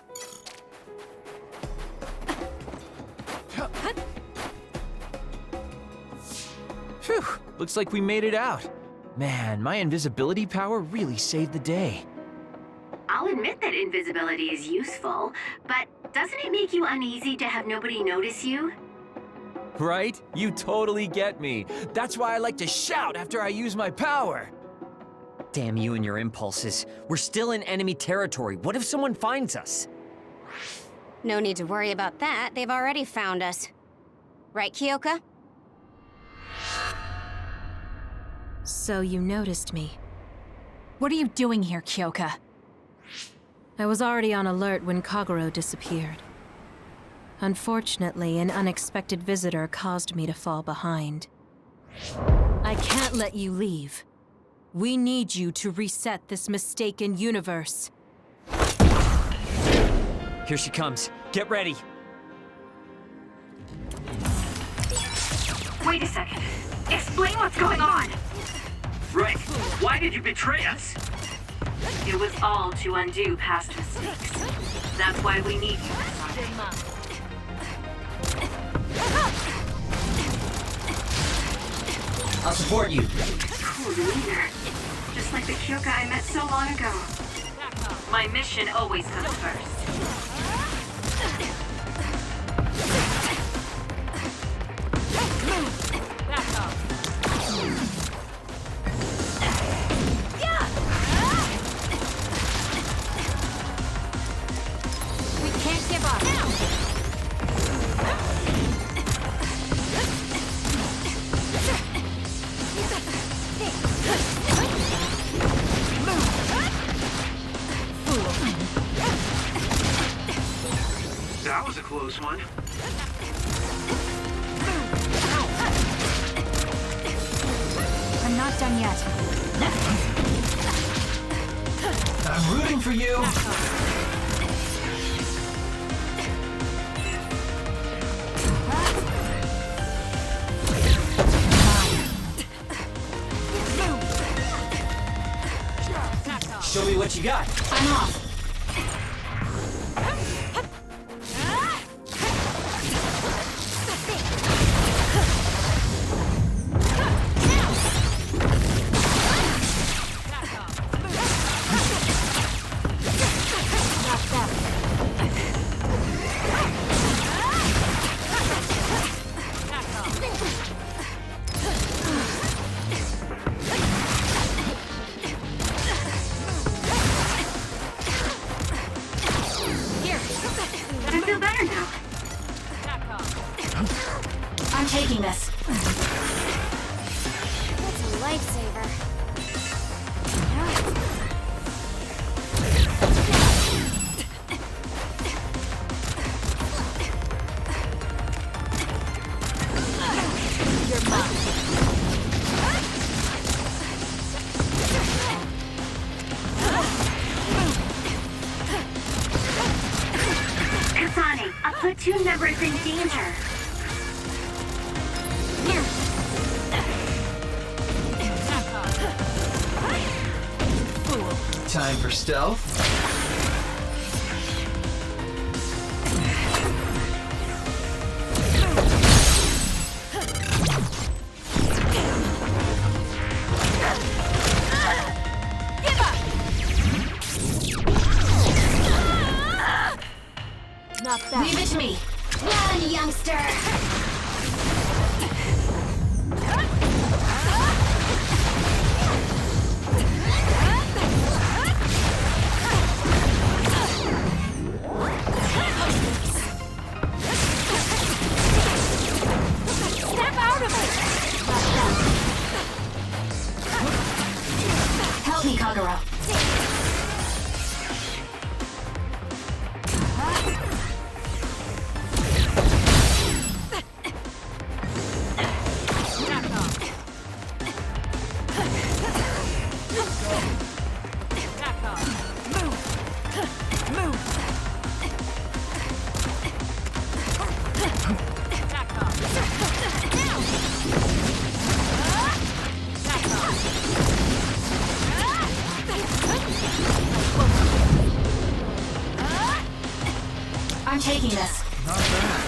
Speaker 2: Phew, looks like we made it out. Man, my invisibility power really saved the day.
Speaker 6: I'll admit that invisibility is useful, but doesn't it make you uneasy to have nobody notice you?
Speaker 2: Right? You totally get me. That's why I like to shout after I use my power.
Speaker 5: Damn you and your impulses. We're still in enemy territory. What if someone finds us?
Speaker 3: No need to worry about that. They've already found us. Right, Kyoka?
Speaker 4: So you noticed me.
Speaker 11: What are you doing here, Kyoka?
Speaker 4: I was already on alert when Kagero disappeared. Unfortunately, an unexpected visitor caused me to fall behind. I can't let you leave. We need you to reset this mistaken universe.
Speaker 5: Here she comes. Get ready.
Speaker 6: Wait a second. Explain what's going on.
Speaker 7: Right. Why did you betray us?
Speaker 6: It was all to undo past mistakes. That's why we need you, Kasane.
Speaker 5: I'll support you.
Speaker 6: Cool demeanor. Just like the Kyoka I met so long ago. My mission always comes first.
Speaker 3: We can't give up.
Speaker 7: That was a close one.
Speaker 11: I'm not done yet.
Speaker 2: I'm rooting for you.
Speaker 5: Show me what you got.
Speaker 11: I'm off.
Speaker 6: I feel better now.
Speaker 11: I'm taking this.
Speaker 3: That's a lifesaver. You're mine.
Speaker 6: Kasane, a platoon member is in danger.
Speaker 2: Time for stealth.
Speaker 3: Not bad.
Speaker 11: Leave it to me.
Speaker 3: Run, youngster! Step out of it!
Speaker 1: I'm taking this.
Speaker 2: Not bad.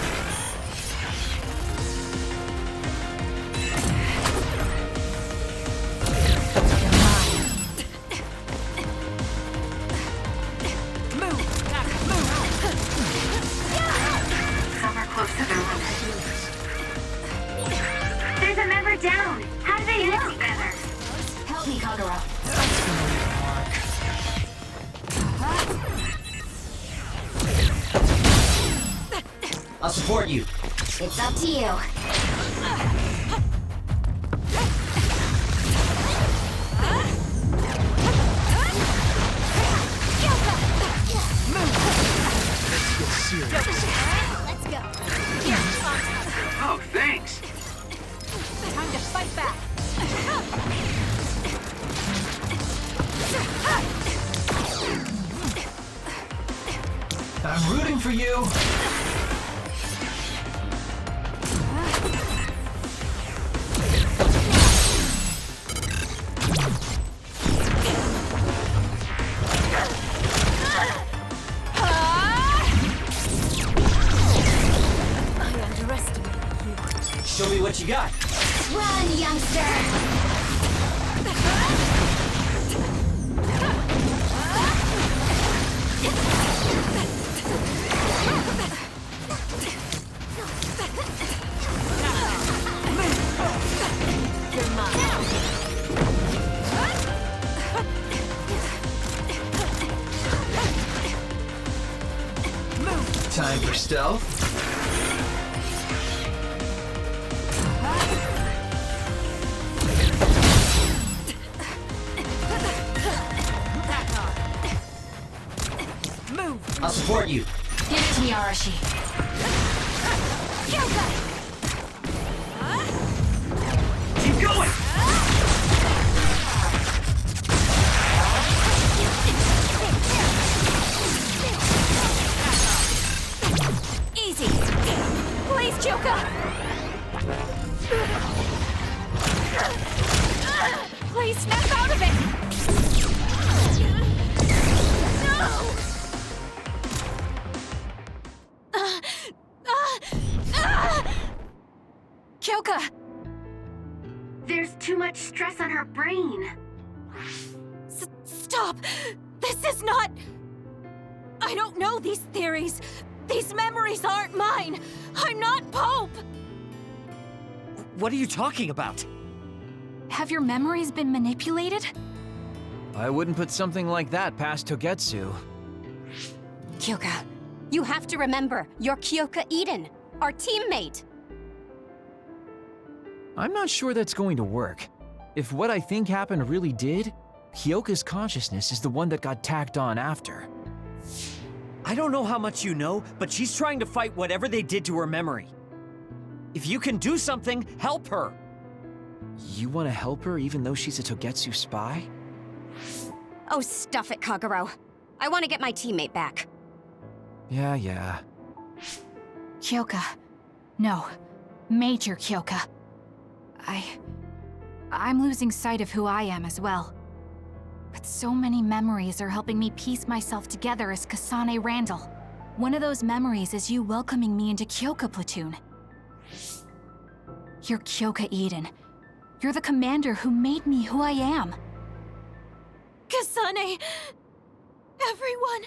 Speaker 6: Somewhere close to their limit. There's a member down. How do they hit together?
Speaker 1: Help me, Kagero.
Speaker 5: I'll support you.
Speaker 8: It's up to you.
Speaker 3: Let's go. Here,
Speaker 7: Oh, thanks.
Speaker 3: time to fight back.
Speaker 2: I'm rooting for you.
Speaker 3: I underestimated you.
Speaker 5: Show me what you got.
Speaker 8: Run, youngster!
Speaker 3: You're mine.
Speaker 2: Time for stealth.
Speaker 5: I'll support you.
Speaker 1: Give it to me, Arashi.
Speaker 7: Keep going!
Speaker 3: Easy. Please, Kyoka. Please snap out of it. No. Kyoka.
Speaker 6: There's too much stress on her brain.
Speaker 3: Stop. This is not... I don't know these theories. These memories aren't mine. I'm not Pope.
Speaker 5: What are you talking about?
Speaker 11: Have your memories been manipulated?
Speaker 2: I wouldn't put something like that past Togetsu.
Speaker 3: Kyoka, you have to remember, you're Kyoka Eden, our teammate.
Speaker 2: I'm not sure that's going to work. If what I think happened really did, Kyoka's consciousness is the one that got tacked on after.
Speaker 5: I don't know how much you know, but she's trying to fight whatever they did to her memory. If you can do something, help her.
Speaker 2: You want to help her even though she's a Togetsu spy?
Speaker 3: Oh, stuff it, Kagero. I want to get my teammate back.
Speaker 2: Yeah.
Speaker 11: Kyoka. No. Major Kyoka. I'm losing sight of who I am as well. But so many memories are helping me piece myself together as Kasane Randall. One of those memories is you welcoming me into Kyoka Platoon. You're Kyoka Eden. You're the commander who made me who I am.
Speaker 3: Kasane! Everyone!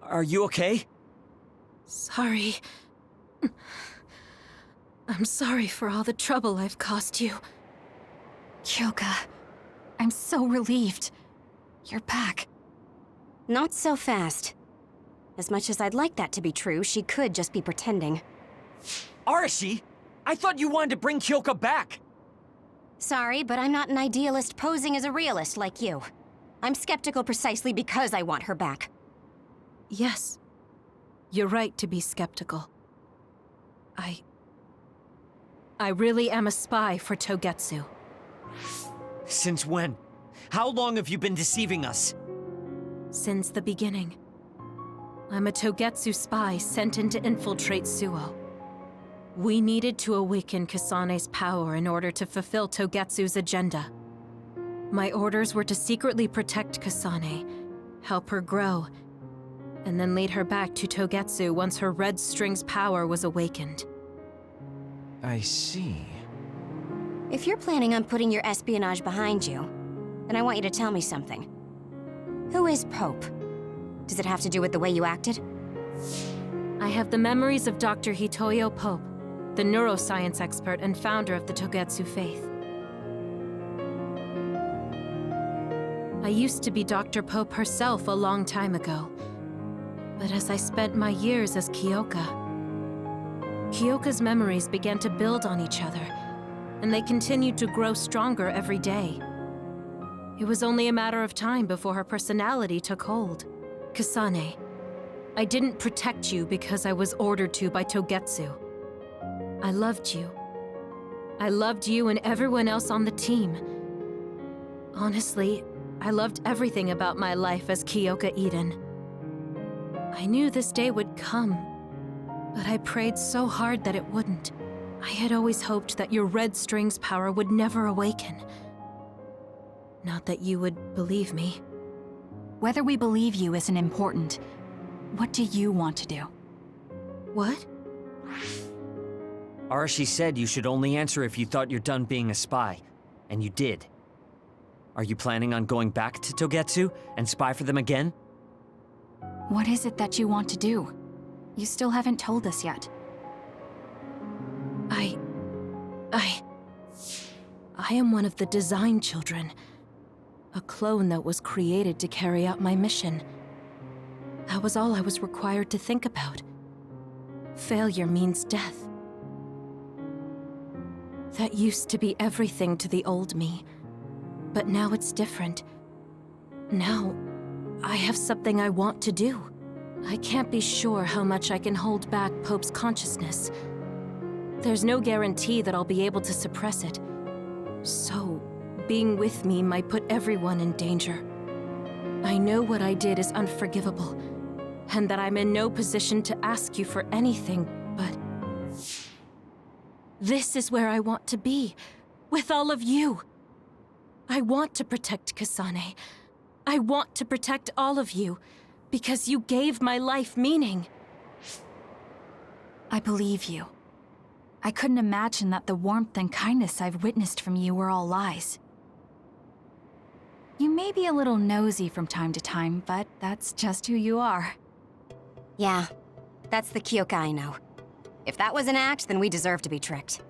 Speaker 5: Are you okay?
Speaker 4: Sorry. I'm sorry for all the trouble I've caused you.
Speaker 11: Kyoka, I'm so relieved. You're back.
Speaker 3: Not so fast. As much as I'd like that to be true, she could just be pretending.
Speaker 5: Arashi! I thought you wanted to bring Kyoka back!
Speaker 3: Sorry, but I'm not an idealist posing as a realist like you. I'm skeptical precisely because I want her back.
Speaker 4: Yes. You're right to be skeptical. I really am a spy for Togetsu.
Speaker 5: Since when? How long have you been deceiving us?
Speaker 4: Since the beginning. I'm a Togetsu spy sent in to infiltrate Suo. We needed to awaken Kasane's power in order to fulfill Togetsu's agenda. My orders were to secretly protect Kasane, help her grow, and then lead her back to Togetsu once her red string's power was awakened.
Speaker 2: I see.
Speaker 3: If you're planning on putting your espionage behind you, then I want you to tell me something. Who is Pope? Does it have to do with the way you acted?
Speaker 4: I have the memories of Dr. Hitoyo Pope, the neuroscience expert and founder of the Togetsu faith. I used to be Dr. Pope herself a long time ago. But as I spent my years as Kyoka, Kyoka's memories began to build on each other, and they continued to grow stronger every day. It was only a matter of time before her personality took hold. Kasane, I didn't protect you because I was ordered to by Togetsu. I loved you. I loved you and everyone else on the team. Honestly, I loved everything about my life as Kyoka Eden. I knew this day would come, but I prayed so hard that it wouldn't. I had always hoped that your red string's power would never awaken. Not that you would believe me.
Speaker 11: Whether we believe you isn't important. What do you want to do?
Speaker 4: What?
Speaker 5: Arashi said you should only answer if you thought you're done being a spy, and you did. Are you planning on going back to Togetsu and spy for them again?
Speaker 11: What is it that you want to do? You still haven't told us yet.
Speaker 4: I am one of the design children. A clone that was created to carry out my mission. That was all I was required to think about. Failure means death. That used to be everything to the old me. But now it's different. Now, I have something I want to do. I can't be sure how much I can hold back Pope's consciousness. There's no guarantee that I'll be able to suppress it. So, being with me might put everyone in danger. I know what I did is unforgivable, and that I'm in no position to ask you for anything, but... this is where I want to be, with all of you. I want to protect Kasane. I want to protect all of you, because you gave my life meaning.
Speaker 11: I believe you. I couldn't imagine that the warmth and kindness I've witnessed from you were all lies. You may be a little nosy from time to time, but that's just who you are.
Speaker 3: Yeah, that's the Kyoka I know. If that was an act, then we deserve to be tricked.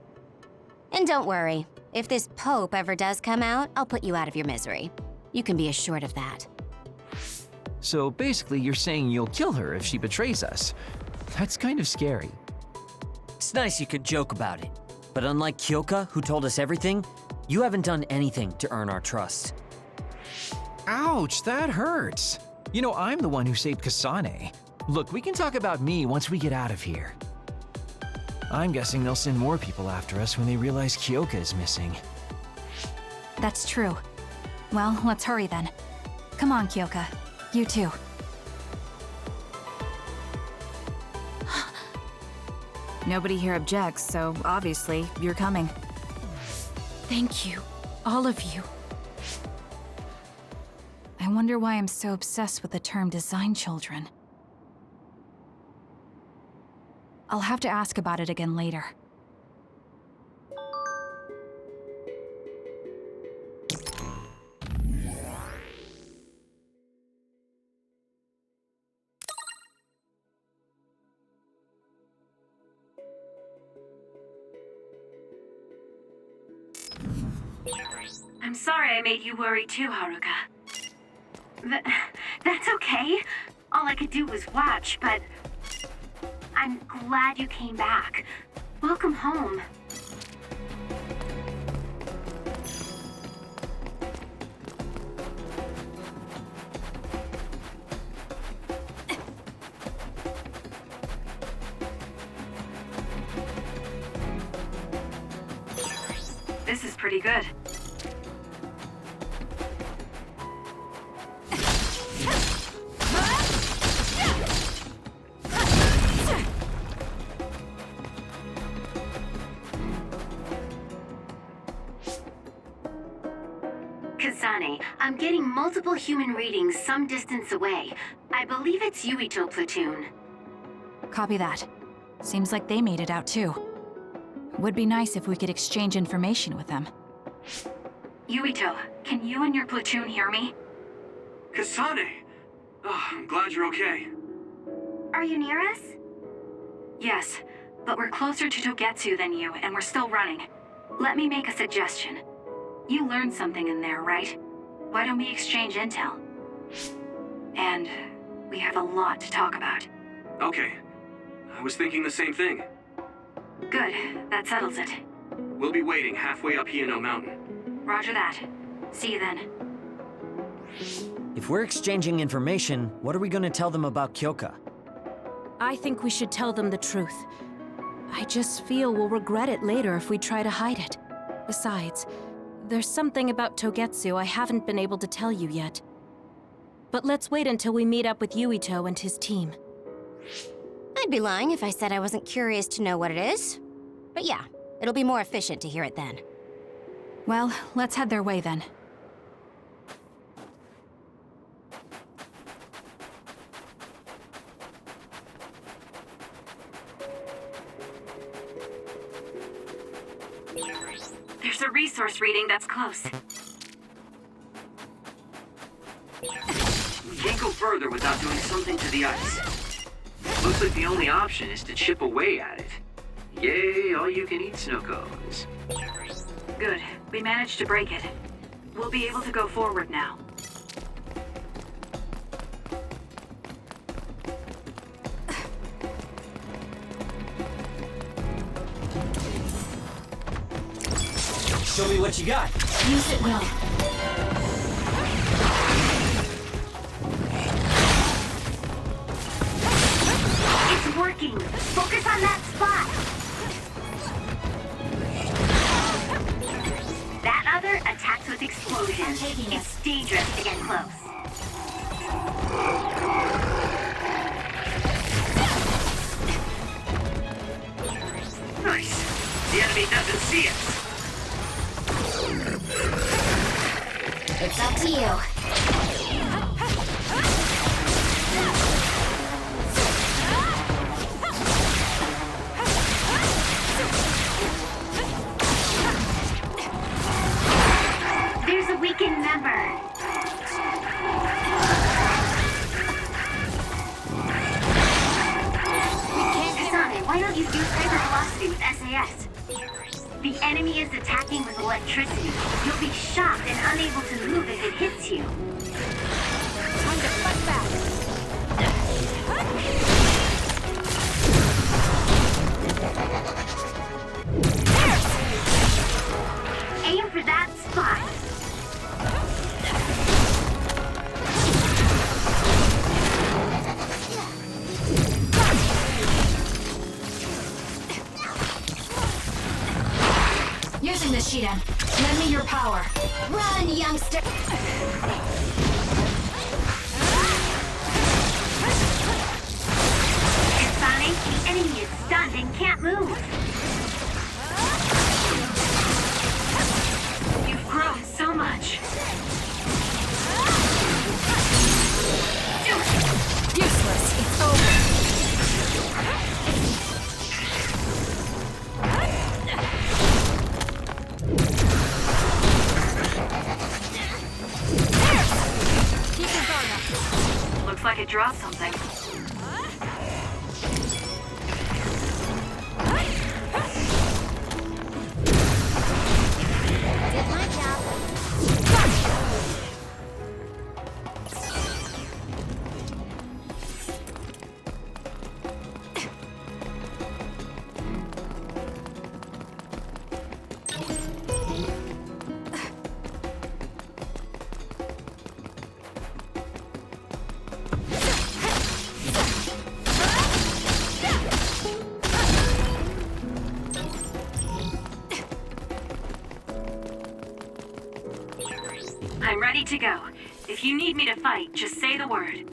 Speaker 3: And don't worry, if this Pope ever does come out, I'll put you out of your misery. You can be assured of that.
Speaker 2: So basically, you're saying you'll kill her if she betrays us. That's kind of scary.
Speaker 5: It's nice you could joke about it, but unlike Kyoka, who told us everything, you haven't done anything to earn our trust.
Speaker 2: Ouch, that hurts. You know, I'm the one who saved Kasane. Look, we can talk about me once we get out of here. I'm guessing they'll send more people after us when they realize Kyoka is missing.
Speaker 11: That's true. Well, let's hurry then. Come on, Kyoka. You too. Nobody here objects, so obviously you're coming.
Speaker 4: Thank you, all of you.
Speaker 11: I wonder why I'm so obsessed with the term design children. I'll have to ask about it again later.
Speaker 6: I'm sorry I made you worry too, Haruka. That's okay. All I could do was watch, but I'm glad you came back. Welcome home. This is pretty good. Kasane, I'm getting multiple human readings some distance away. I believe it's Yuito platoon.
Speaker 11: Copy that. Seems like they made it out too. Would be nice if we could exchange information with them.
Speaker 6: Yuito, can you and your platoon hear me?
Speaker 7: Kasane! Oh, I'm glad you're okay.
Speaker 6: Are you near us? Yes, but we're closer to Togetsu than you, and we're still running. Let me make a suggestion. You learned something in there, right? Why don't we exchange intel? And we have a lot to talk about.
Speaker 7: Okay. I was thinking the same thing.
Speaker 6: Good, that settles it.
Speaker 7: We'll be waiting halfway up Hieno Mountain.
Speaker 6: Roger that. See you then.
Speaker 5: If we're exchanging information, what are we gonna tell them about Kyoka?
Speaker 4: I think we should tell them the truth. I just feel we'll regret it later if we try to hide it. Besides, there's something about Togetsu I haven't been able to tell you yet. But let's wait until we meet up with Yuito and his team.
Speaker 3: I'd be lying if I said I wasn't curious to know what it is. But yeah, it'll be more efficient to hear it then.
Speaker 11: Well, let's head their way then.
Speaker 6: There's a resource reading that's close.
Speaker 7: We can't go further without doing something to the ice. Looks like the only option is to chip away at it. Yay, all you can eat snow cones.
Speaker 6: Good, we managed to break it. We'll be able to go forward now.
Speaker 5: Show me what you got.
Speaker 1: Use it well.
Speaker 6: It's working! Focus on that spot! That other attacks with explosions. It's dangerous to get close.
Speaker 7: Nice. The enemy doesn't see us.
Speaker 3: It's up to you.
Speaker 6: There's a weakened member. Kasane, why don't you use hyper velocity with SAS? The enemy is attacking with electricity. You'll be shocked and unable to move if it hits you.
Speaker 11: Time to fight back.
Speaker 6: Aim for that spot.
Speaker 1: Using the Shiden. Lend me your power.
Speaker 3: Run, youngster!
Speaker 6: Kasane, the enemy is stunned and can't move. You've grown so much.
Speaker 11: Useless. It's over. Keep your guard up.
Speaker 6: Looks like it dropped something.
Speaker 3: Did my job.
Speaker 6: I'm ready to go. If you need me to fight, just say the word.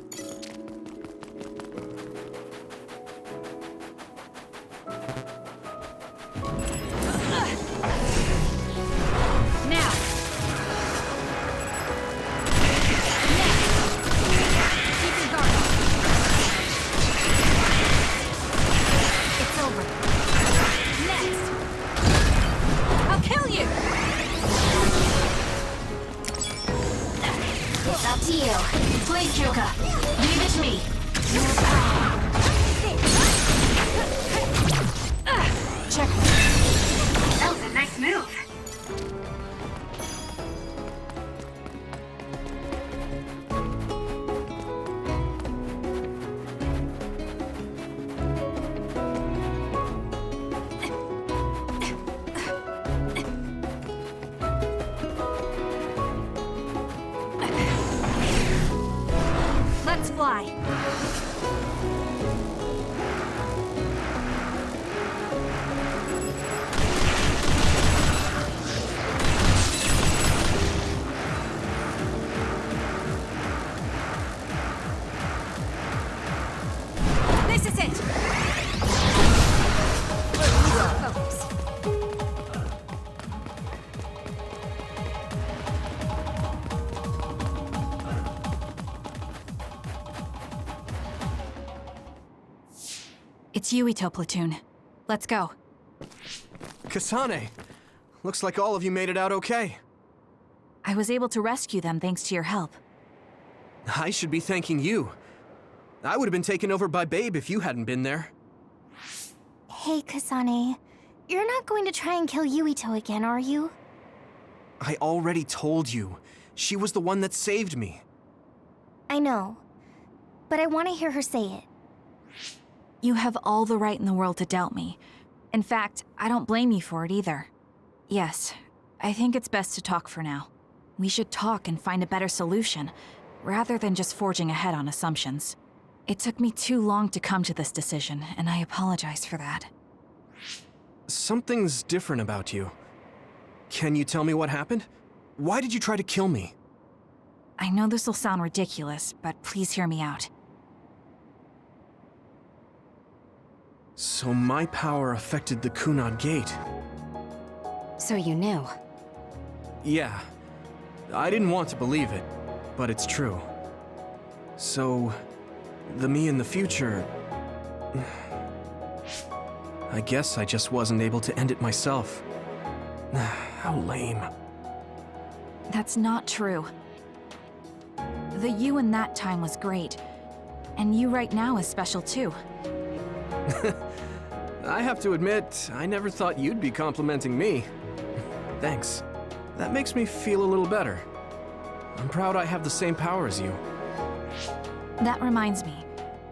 Speaker 11: Now.
Speaker 8: It's up to you.
Speaker 1: Please, Kyoka, leave it to me.
Speaker 11: Check.
Speaker 6: That was a nice move.
Speaker 3: Let's fly. This is it. Focus.
Speaker 11: It's Yuito platoon. Let's go.
Speaker 12: Kasane! Looks like all of you made it out okay.
Speaker 11: I was able to rescue them thanks to your help.
Speaker 12: I should be thanking you. I would have been taken over by Babe if you hadn't been there.
Speaker 8: Hey, Kasane. You're not going to try and kill Yuito again, are you?
Speaker 12: I already told you. She was the one that saved me.
Speaker 8: I know. But I want to hear her say it.
Speaker 11: You have all the right in the world to doubt me. In fact, I don't blame you for it either. Yes, I think it's best to talk for now. We should talk and find a better solution, rather than just forging ahead on assumptions. It took me too long to come to this decision, and I apologize for that.
Speaker 12: Something's different about you. Can you tell me what happened? Why did you try to kill me?
Speaker 11: I know this will sound ridiculous, but please hear me out.
Speaker 12: So my power affected the Kunad Gate.
Speaker 3: So you knew.
Speaker 12: Yeah. I didn't want to believe it, but it's true. So, the me in the future... I guess I just wasn't able to end it myself. How lame.
Speaker 11: That's not true. The you in that time was great, and you right now is special too.
Speaker 12: I have to admit, I never thought you'd be complimenting me. Thanks. That makes me feel a little better. I'm proud I have the same power as you.
Speaker 11: That reminds me,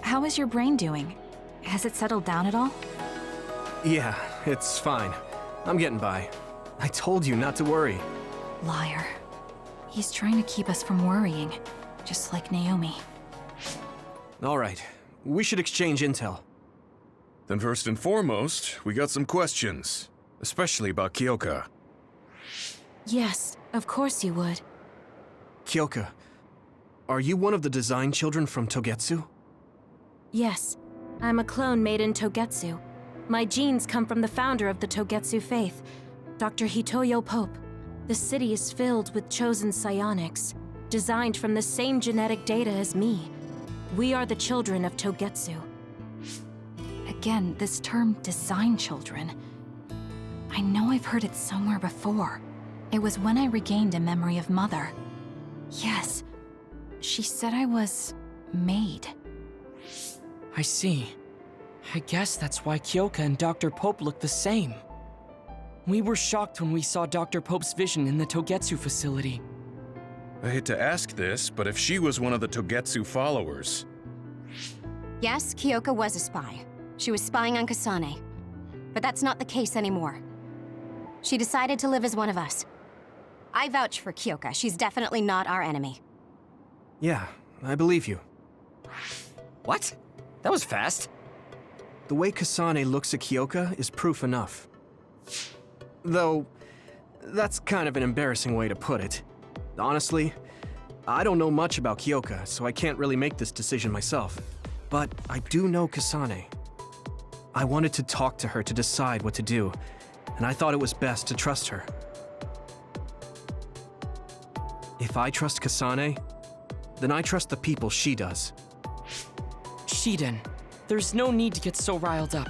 Speaker 11: how is your brain doing? Has it settled down at all?
Speaker 12: Yeah, it's fine. I'm getting by. I told you not to worry.
Speaker 11: Liar. He's trying to keep us from worrying, just like Naomi.
Speaker 12: All right, we should exchange intel.
Speaker 13: Then first and foremost, we got some questions, especially about Kyoka.
Speaker 4: Yes, of course you would.
Speaker 12: Kyoka, are you one of the design children from Togetsu?
Speaker 4: Yes, I'm a clone made in Togetsu. My genes come from the founder of the Togetsu faith, Dr. Hitoyo Pope. The city is filled with chosen psionics, designed from the same genetic data as me. We are the children of Togetsu.
Speaker 11: Again, this term, design children. I know I've heard it somewhere before. It was when I regained a memory of Mother. Yes, she said I was made.
Speaker 14: I see. I guess that's why Kyoka and Dr. Pope look the same. We were shocked when we saw Dr. Pope's vision in the Togetsu facility.
Speaker 13: I hate to ask this, but if she was one of the Togetsu followers...
Speaker 3: Yes, Kyoka was a spy. She was spying on Kasane. But that's not the case anymore. She decided to live as one of us. I vouch for Kyoka. She's definitely not our enemy.
Speaker 12: Yeah, I believe you.
Speaker 5: What? That was fast.
Speaker 12: The way Kasane looks at Kyoka is proof enough. Though, that's kind of an embarrassing way to put it. Honestly, I don't know much about Kyoka, so I can't really make this decision myself. But I do know Kasane. I wanted to talk to her to decide what to do, and I thought it was best to trust her. If I trust Kasane, then I trust the people she does.
Speaker 14: Shiden, there's no need to get so riled up.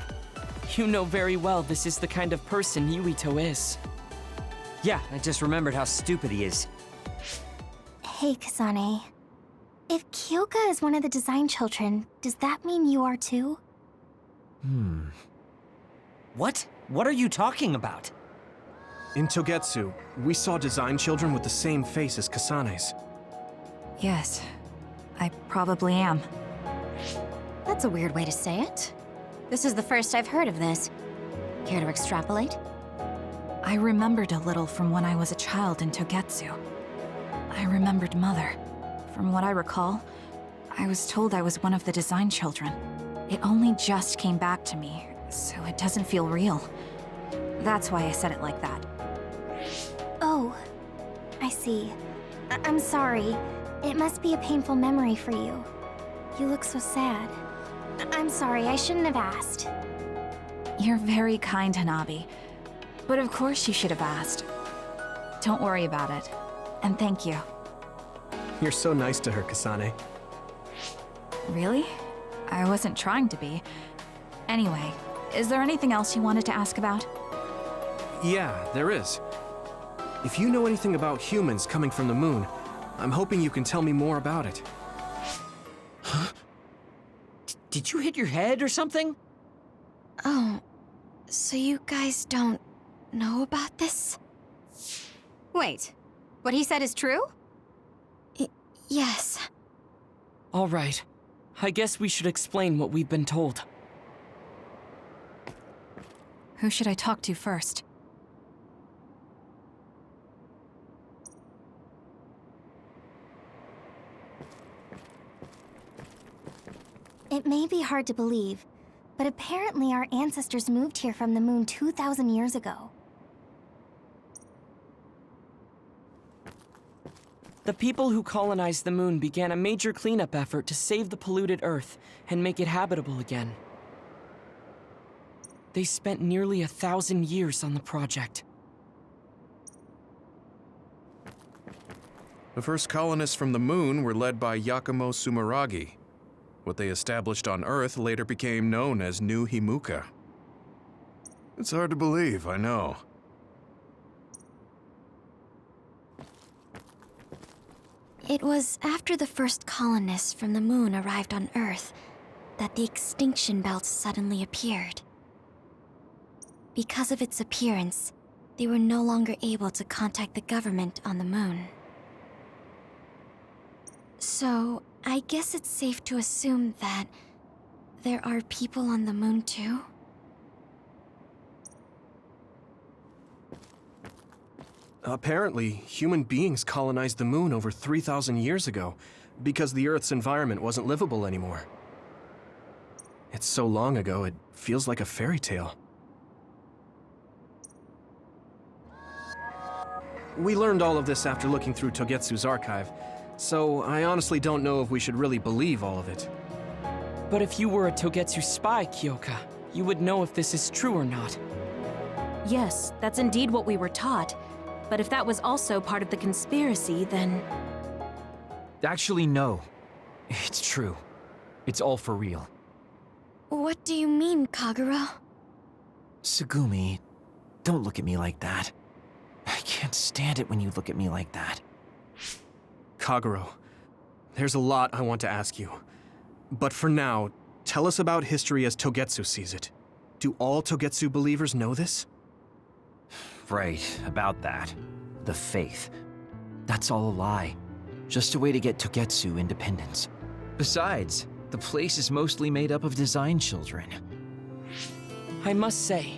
Speaker 14: You know very well this is the kind of person Yuito is.
Speaker 5: Yeah, I just remembered how stupid he is.
Speaker 3: Hey, Kasane. If Kyoka is one of the design children, does that mean you are too?
Speaker 5: What? What are you talking about?
Speaker 12: In Togetsu, we saw design children with the same face as Kasane's.
Speaker 11: Yes, I probably am.
Speaker 3: That's a weird way to say it. This is the first I've heard of this. Care to extrapolate?
Speaker 11: I remembered a little from when I was a child in Togetsu. I remembered Mother. From what I recall, I was told I was one of the design children. It only just came back to me, so it doesn't feel real. That's why I said it like that.
Speaker 3: Oh, I see. I'm sorry. It must be a painful memory for you. You look so sad. I'm sorry, I shouldn't have asked.
Speaker 11: You're very kind, Hanabi. But of course you should have asked. Don't worry about it. And thank you.
Speaker 12: You're so nice to her, Kasane.
Speaker 11: Really? I wasn't trying to be. Anyway, is there anything else you wanted to ask about?
Speaker 12: Yeah, there is. If you know anything about humans coming from the moon, I'm hoping you can tell me more about it.
Speaker 5: Huh? Did you hit your head or something?
Speaker 3: Oh, so you guys don't know about this? Wait, what he said is true? Yes.
Speaker 14: All right. I guess we should explain what we've been told.
Speaker 11: Who should I talk to first?
Speaker 3: It may be hard to believe, but apparently our ancestors moved here from the moon 2,000 years ago.
Speaker 14: The people who colonized the moon began a major cleanup effort to save the polluted Earth and make it habitable again. They spent nearly 1,000 years on the project.
Speaker 13: The first colonists from the moon were led by Yakumo Sumeragi. What they established on Earth later became known as New Himuka. It's hard to believe, I know.
Speaker 3: It was after the first colonists from the moon arrived on Earth that the extinction belt suddenly appeared. Because of its appearance, they were no longer able to contact the government on the moon. So, I guess it's safe to assume that there are people on the moon too?
Speaker 12: Apparently, human beings colonized the moon over 3,000 years ago because the Earth's environment wasn't livable anymore. It's so long ago, it feels like a fairy tale. We learned all of this after looking through Togetsu's archive, so I honestly don't know if we should really believe all of it.
Speaker 14: But if you were a Togetsu spy, Kyoka, you would know if this is true or not.
Speaker 4: Yes, that's indeed what we were taught. But if that was also part of the conspiracy, then...
Speaker 2: Actually, no. It's true. It's all for real.
Speaker 3: What do you mean, Kagero?
Speaker 2: Tsugumi, don't look at me like that. I can't stand it when you look at me like that.
Speaker 12: Kagero, there's a lot I want to ask you. But for now, tell us about history as Togetsu sees it. Do all Togetsu believers know this?
Speaker 2: Right, about that. The faith. That's all a lie. Just a way to get Togetsu independence. Besides, the place is mostly made up of design children.
Speaker 14: I must say,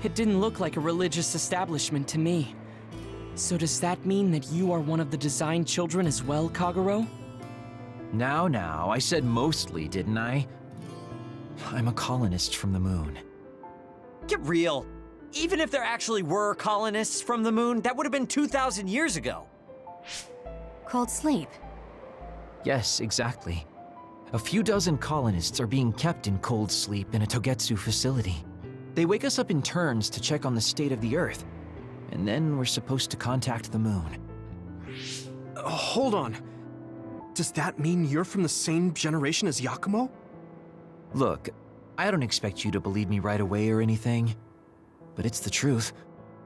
Speaker 14: it didn't look like a religious establishment to me. So does that mean that you are one of the design children as well, Kagero?
Speaker 2: Now, I said mostly, didn't I? I'm a colonist from the moon.
Speaker 5: Get real. Even if there actually were colonists from the moon, that would have been 2,000 years ago.
Speaker 3: Cold sleep.
Speaker 2: Yes, exactly. A few dozen colonists are being kept in cold sleep in a Togetsu facility. They wake us up in turns to check on the state of the Earth, and then we're supposed to contact the moon.
Speaker 12: Hold on. Does that mean you're from the same generation as Yakumo?
Speaker 2: Look, I don't expect you to believe me right away or anything, but it's the truth.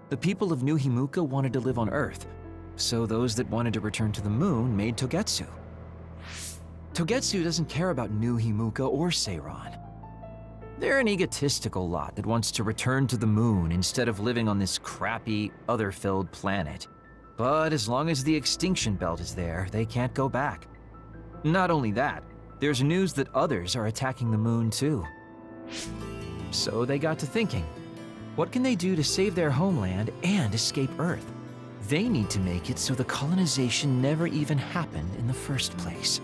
Speaker 2: The people of New Himuka wanted to live on Earth, So those that wanted to return to the moon made Togetsu. Togetsu doesn't care about New Himuka or Seiran. They're an egotistical lot that wants to return to the moon instead of living on this crappy, other-filled planet. But as long as the extinction belt is there, they can't go back. Not only that, there's news that others are attacking the moon too. So they got to thinking, what can they do to save their homeland and escape Earth? They need to make it so the colonization never even happened in the first place.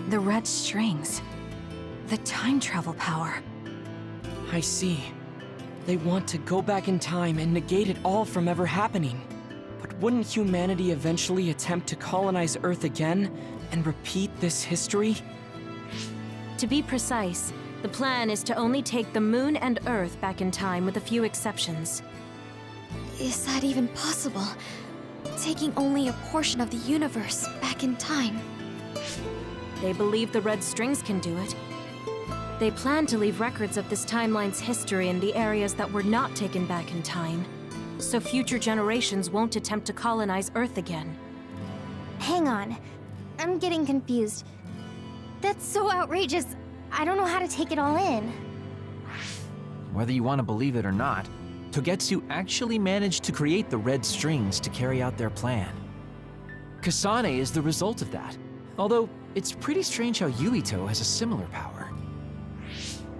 Speaker 11: The red strings. The time travel power.
Speaker 14: I see. They want to go back in time and negate it all from ever happening. But wouldn't humanity eventually attempt to colonize Earth again and repeat this history?
Speaker 4: To be precise, the plan is to only take the moon and Earth back in time with a few exceptions.
Speaker 3: Is that even possible? Taking only a portion of the universe back in time.
Speaker 4: They believe the red strings can do it. They plan to leave records of this timeline's history in the areas that were not taken back in time, so future generations won't attempt to colonize Earth again.
Speaker 3: Hang on. I'm getting confused. That's so outrageous. I don't know how to take it all in.
Speaker 2: Whether you want to believe it or not, Togetsu actually managed to create the red strings to carry out their plan. Kasane is the result of that, although it's pretty strange how Yuito has a similar power.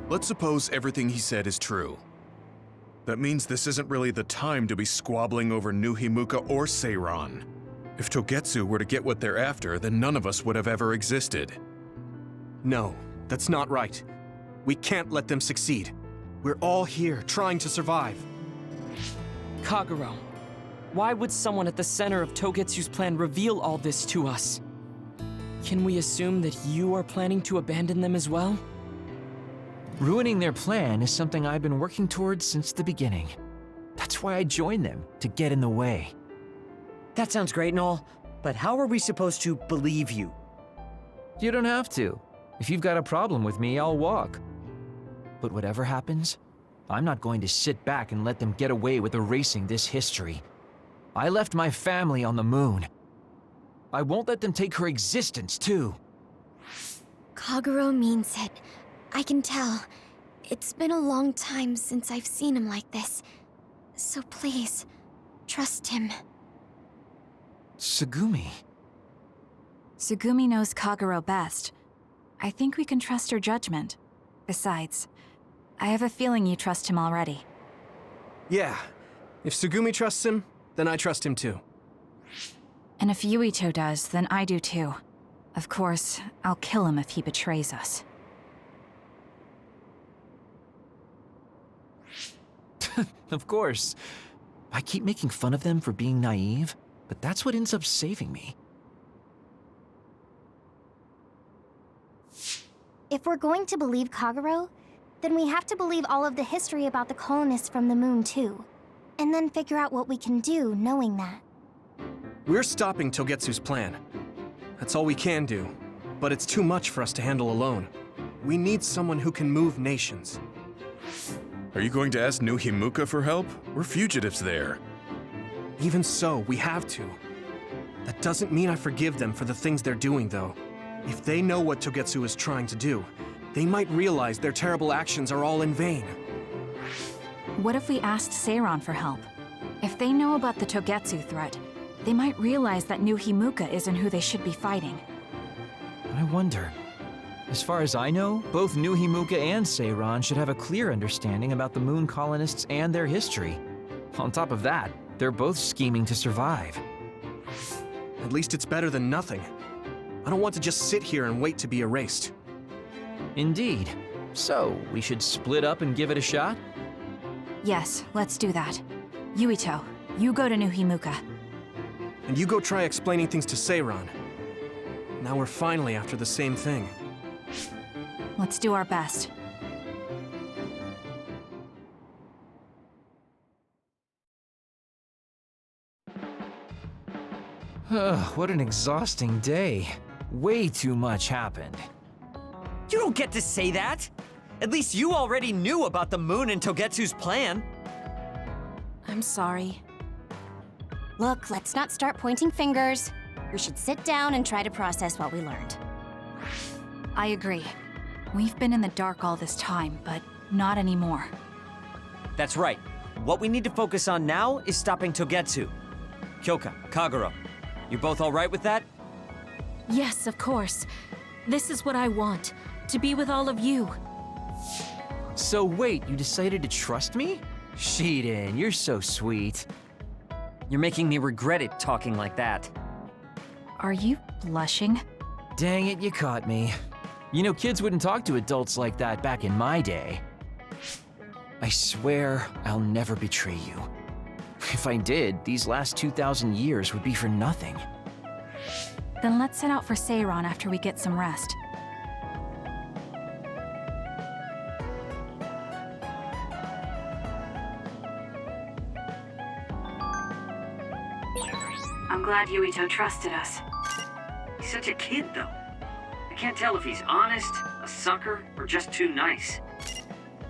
Speaker 13: Let's suppose everything he said is true. That means this isn't really the time to be squabbling over New Himuka or Seiran. If Togetsu were to get what they're after, then none of us would have ever existed.
Speaker 12: No, that's not right. We can't let them succeed. We're all here trying to survive.
Speaker 14: Kagero, why would someone at the center of Togetsu's plan reveal all this to us? Can we assume that you are planning to abandon them as well?
Speaker 2: Ruining their plan is something I've been working towards since the beginning. That's why I joined them, to get in the way.
Speaker 5: That sounds great and all, but how are we supposed to believe you?
Speaker 2: You don't have to. If you've got a problem with me, I'll walk. But whatever happens, I'm not going to sit back and let them get away with erasing this history. I left my family on the moon. I won't let them take her existence, too.
Speaker 3: Kagero means it. I can tell. It's been a long time since I've seen him like this. So please, trust him.
Speaker 2: Tsugumi.
Speaker 11: Tsugumi knows Kagero best. I think we can trust her judgment. Besides, I have a feeling you trust him already.
Speaker 12: Yeah. If Tsugumi trusts him, then I trust him too.
Speaker 11: And if Yuito does, then I do too. Of course, I'll kill him if he betrays us.
Speaker 2: Of course. I keep making fun of them for being naive, but that's what ends up saving me.
Speaker 3: If we're going to believe Kagero, then we have to believe all of the history about the colonists from the moon too. And then figure out what we can do knowing that.
Speaker 12: We're stopping Togetsu's plan. That's all we can do. But it's too much for us to handle alone. We need someone who can move nations.
Speaker 13: Are you going to ask New Himuka for help? We're fugitives there.
Speaker 12: Even so, we have to. That doesn't mean I forgive them for the things they're doing, though. If they know what Togetsu is trying to do, they might realize their terrible actions are all in vain.
Speaker 11: What if we asked Seiran for help? If they know about the Togetsu threat, they might realize that New Himuka isn't who they should be fighting.
Speaker 2: I wonder. As far as I know, both New Himuka and Seiran should have a clear understanding about the moon colonists and their history. On top of that, they're both scheming to survive.
Speaker 12: At least it's better than nothing. I don't want to just sit here and wait to be erased.
Speaker 2: Indeed. So, we should split up and give it a shot?
Speaker 11: Yes, let's do that. Yuito, you go to New Himuka.
Speaker 12: And you go try explaining things to Seiran. Now we're finally after the same thing.
Speaker 11: Let's do our best.
Speaker 2: What an exhausting day. Way too much happened.
Speaker 5: You don't get to say that! At least you already knew about the moon and Togetsu's plan.
Speaker 11: I'm sorry.
Speaker 3: Look, let's not start pointing fingers. We should sit down and try to process what we learned.
Speaker 11: I agree. We've been in the dark all this time, but not anymore.
Speaker 5: That's right. What we need to focus on now is stopping Togetsu. Kyoka, Kagero, you both all right with that?
Speaker 4: Yes, of course. This is what I want, to be with all of you.
Speaker 2: So wait, you decided to trust me? Shiden, you're so sweet.
Speaker 5: You're making me regret it talking like that.
Speaker 11: Are you blushing?
Speaker 2: Dang it, you caught me. You know, kids wouldn't talk to adults like that back in my day. I swear I'll never betray you. If I did, these last 2,000 years would be for nothing.
Speaker 11: Then let's set out for Seiron after we get some rest.
Speaker 6: I'm glad Yuito trusted us.
Speaker 7: He's such a kid, though. I can't tell if he's honest, a sucker, or just too nice.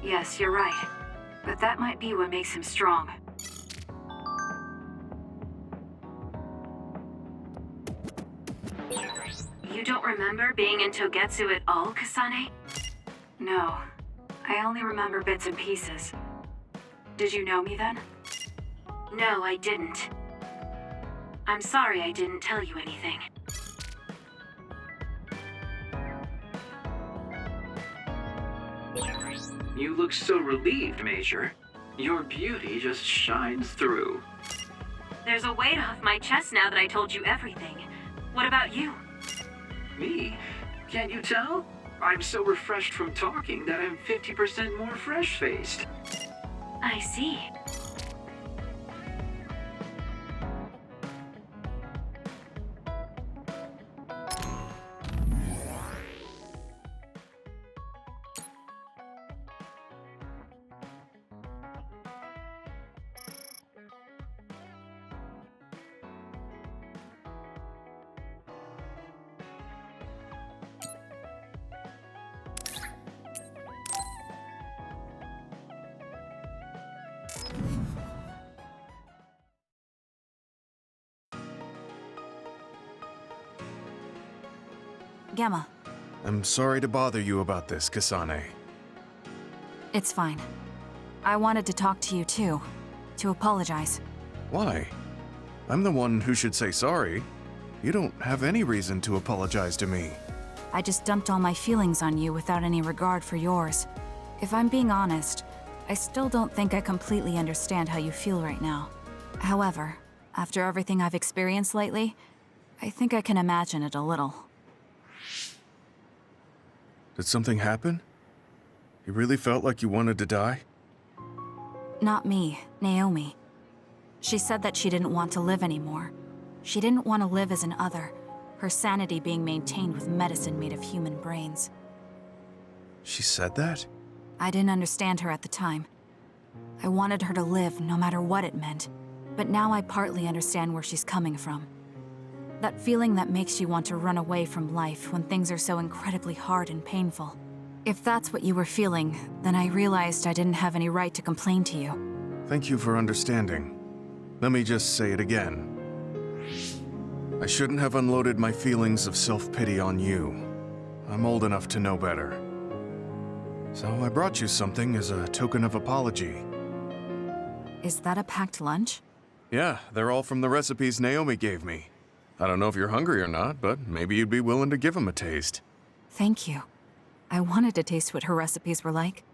Speaker 6: Yes, you're right. But that might be what makes him strong. You don't remember being in Togetsu at all, Kasane? No. I only remember bits and pieces. Did you know me then? No, I didn't. I'm sorry I didn't tell you anything.
Speaker 7: You look so relieved, Major. Your beauty just shines through.
Speaker 6: There's a weight off my chest now that I told you everything. What about you?
Speaker 7: Me? Can't you tell? I'm so refreshed from talking that I'm 50% more fresh-faced.
Speaker 6: I see.
Speaker 11: Gemma.
Speaker 13: I'm sorry to bother you about this, Kasane.
Speaker 11: It's fine. I wanted to talk to you too, to apologize.
Speaker 13: Why? I'm the one who should say sorry. You don't have any reason to apologize to me.
Speaker 11: I just dumped all my feelings on you without any regard for yours. If I'm being honest, I still don't think I completely understand how you feel right now. However, after everything I've experienced lately, I think I can imagine it a little.
Speaker 13: Did something happen? You really felt like you wanted to die?
Speaker 11: Not me, Naomi. She said that she didn't want to live anymore. She didn't want to live as an other, her sanity being maintained with medicine made of human brains.
Speaker 13: She said that?
Speaker 11: I didn't understand her at the time. I wanted her to live no matter what it meant, but now I partly understand where she's coming from. That feeling that makes you want to run away from life when things are so incredibly hard and painful. If that's what you were feeling, then I realized I didn't have any right to complain to you.
Speaker 13: Thank you for understanding. Let me just say it again. I shouldn't have unloaded my feelings of self-pity on you. I'm old enough to know better. So I brought you something as a token of apology.
Speaker 11: Is that a packed lunch?
Speaker 13: Yeah, they're all from the recipes Naomi gave me. I don't know if you're hungry or not, but maybe you'd be willing to give them a taste.
Speaker 11: Thank you. I wanted to taste what her recipes were like.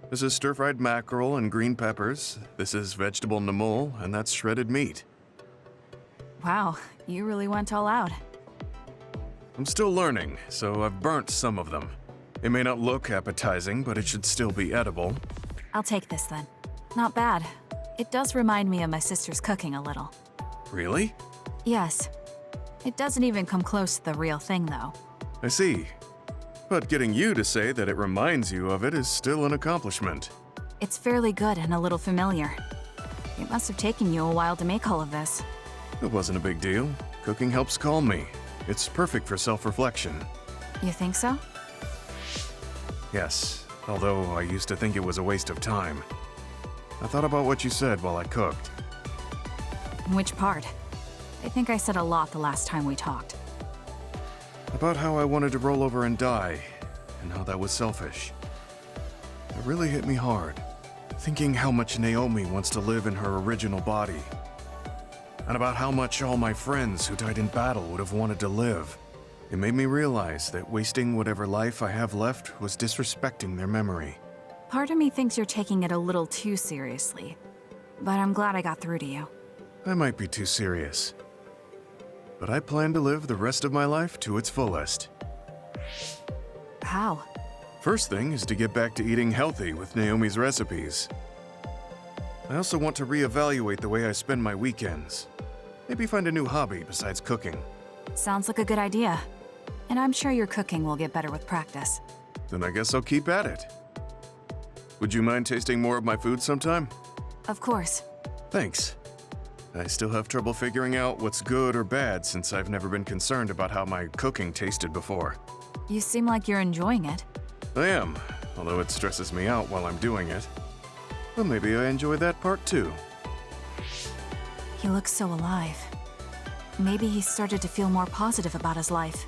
Speaker 13: This is stir-fried mackerel and green peppers. This is vegetable namul, and that's shredded meat.
Speaker 11: Wow, you really went all out.
Speaker 13: I'm still learning, so I've burnt some of them. It may not look appetizing, but it should still be edible.
Speaker 11: I'll take this then. Not bad. It does remind me of my sister's cooking a little.
Speaker 13: Really?
Speaker 11: Yes. It doesn't even come close to the real thing, though.
Speaker 13: I see. But getting you to say that it reminds you of it is still an accomplishment.
Speaker 11: It's fairly good and a little familiar. It must have taken you a while to make all of this.
Speaker 13: It wasn't a big deal. Cooking helps calm me. It's perfect for self-reflection.
Speaker 11: You think so?
Speaker 13: Yes, although I used to think it was a waste of time. I thought about what you said while I cooked.
Speaker 11: Which part? I think I said a lot the last time we talked.
Speaker 13: About how I wanted to roll over and die, and how that was selfish. It really hit me hard, thinking how much Naomi wants to live in her original body. And about how much all my friends who died in battle would have wanted to live. It made me realize that wasting whatever life I have left was disrespecting their memory.
Speaker 11: Part of me thinks you're taking it a little too seriously, but I'm glad I got through to you.
Speaker 13: I might be too serious, but I plan to live the rest of my life to its fullest.
Speaker 11: How?
Speaker 13: First thing is to get back to eating healthy with Naomi's recipes. I also want to reevaluate the way I spend my weekends. Maybe find a new hobby besides cooking.
Speaker 11: Sounds like a good idea. And I'm sure your cooking will get better with practice.
Speaker 13: Then I guess I'll keep at it. Would you mind tasting more of my food sometime?
Speaker 11: Of course.
Speaker 13: Thanks. I still have trouble figuring out what's good or bad since I've never been concerned about how my cooking tasted before.
Speaker 11: You seem like you're enjoying it.
Speaker 13: I am, although it stresses me out while I'm doing it. Well, maybe I enjoy that part too.
Speaker 11: He looks so alive. Maybe he started to feel more positive about his life.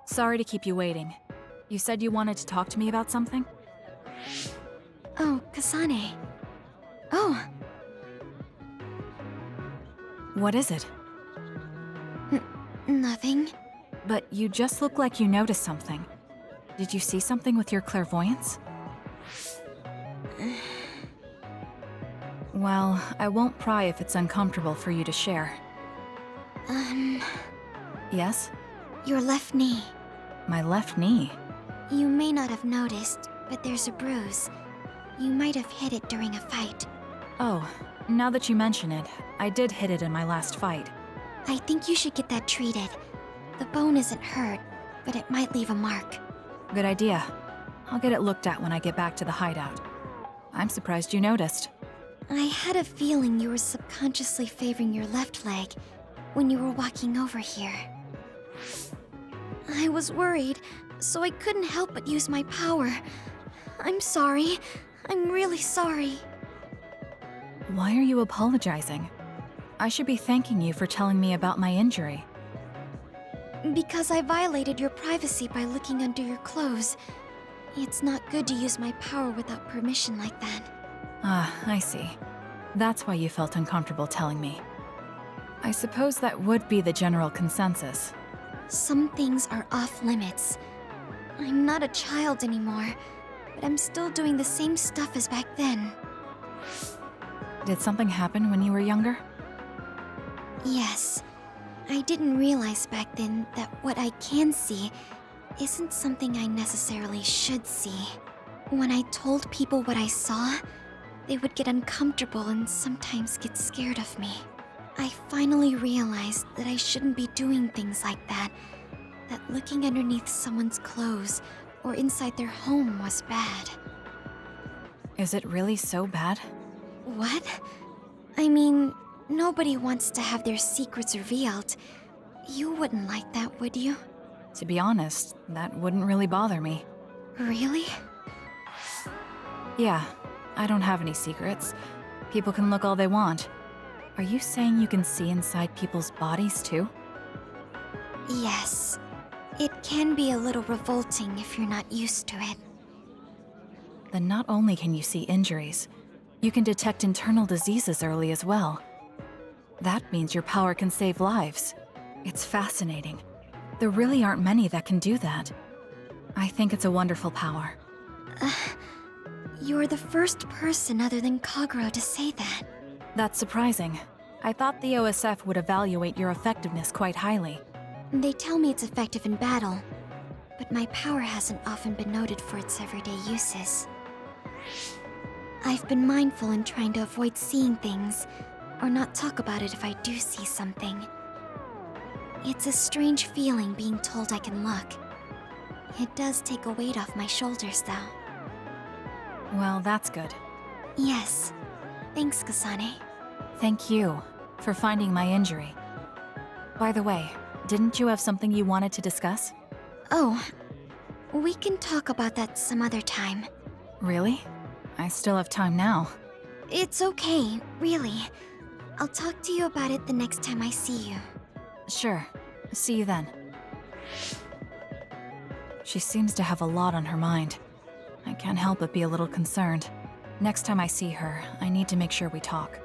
Speaker 11: Sorry to keep you waiting. You said you wanted to talk to me about something?
Speaker 3: Oh, Kasane. Oh.
Speaker 11: What is it?
Speaker 3: Nothing.
Speaker 11: But you just look like you noticed something. Did you see something with your clairvoyance? Well, I won't pry if it's uncomfortable for you to share. Yes?
Speaker 3: Your left knee.
Speaker 11: My left knee?
Speaker 3: You may not have noticed, but there's a bruise. You might have hit it during a fight.
Speaker 11: Oh, now that you mention it, I did hit it in my last fight.
Speaker 3: I think you should get that treated. The bone isn't hurt, but it might leave a mark.
Speaker 11: Good idea. I'll get it looked at when I get back to the hideout. I'm surprised you noticed.
Speaker 3: I had a feeling you were subconsciously favoring your left leg when you were walking over here. I was worried, so I couldn't help but use my power. I'm sorry. I'm really sorry.
Speaker 11: Why are you apologizing? I should be thanking you for telling me about my injury.
Speaker 3: Because I violated your privacy by looking under your clothes. It's not good to use my power without permission like that.
Speaker 11: Ah, I see. That's why you felt uncomfortable telling me. I suppose that would be the general consensus.
Speaker 3: Some things are off limits. I'm not a child anymore, but I'm still doing the same stuff as back then.
Speaker 11: Did something happen when you were younger?
Speaker 3: Yes. I didn't realize back then that what I can see isn't something I necessarily should see. When I told people what I saw, they would get uncomfortable and sometimes get scared of me. I finally realized that I shouldn't be doing things like that. That looking underneath someone's clothes or inside their home was bad.
Speaker 11: Is it really so bad?
Speaker 3: What? I mean, nobody wants to have their secrets revealed. You wouldn't like that, would you?
Speaker 11: To be honest, that wouldn't really bother me.
Speaker 3: Really?
Speaker 11: Yeah, I don't have any secrets. People can look all they want. Are you saying you can see inside people's bodies too?
Speaker 3: Yes. It can be a little revolting if you're not used to it.
Speaker 11: Then not only can you see injuries, you can detect internal diseases early as well. That means your power can save lives. It's fascinating. There really aren't many that can do that. I think it's a wonderful power.
Speaker 3: You're the first person other than Kagero to say that.
Speaker 11: That's surprising. I thought the OSF would evaluate your effectiveness quite highly.
Speaker 3: They tell me it's effective in battle, but my power hasn't often been noted for its everyday uses. I've been mindful in trying to avoid seeing things, or not talk about it if I do see something. It's a strange feeling being told I can look. It does take a weight off my shoulders, though.
Speaker 11: Well, that's good.
Speaker 3: Yes. Thanks, Kasane.
Speaker 11: Thank you for finding my injury. By the way, didn't you have something you wanted to discuss?
Speaker 3: Oh, we can talk about that some other time.
Speaker 11: Really? I still have time now.
Speaker 3: It's okay, really. I'll talk to you about it the next time I see you.
Speaker 11: Sure. See you then. She seems to have a lot on her mind. I can't help but be a little concerned. Next time I see her, I need to make sure we talk.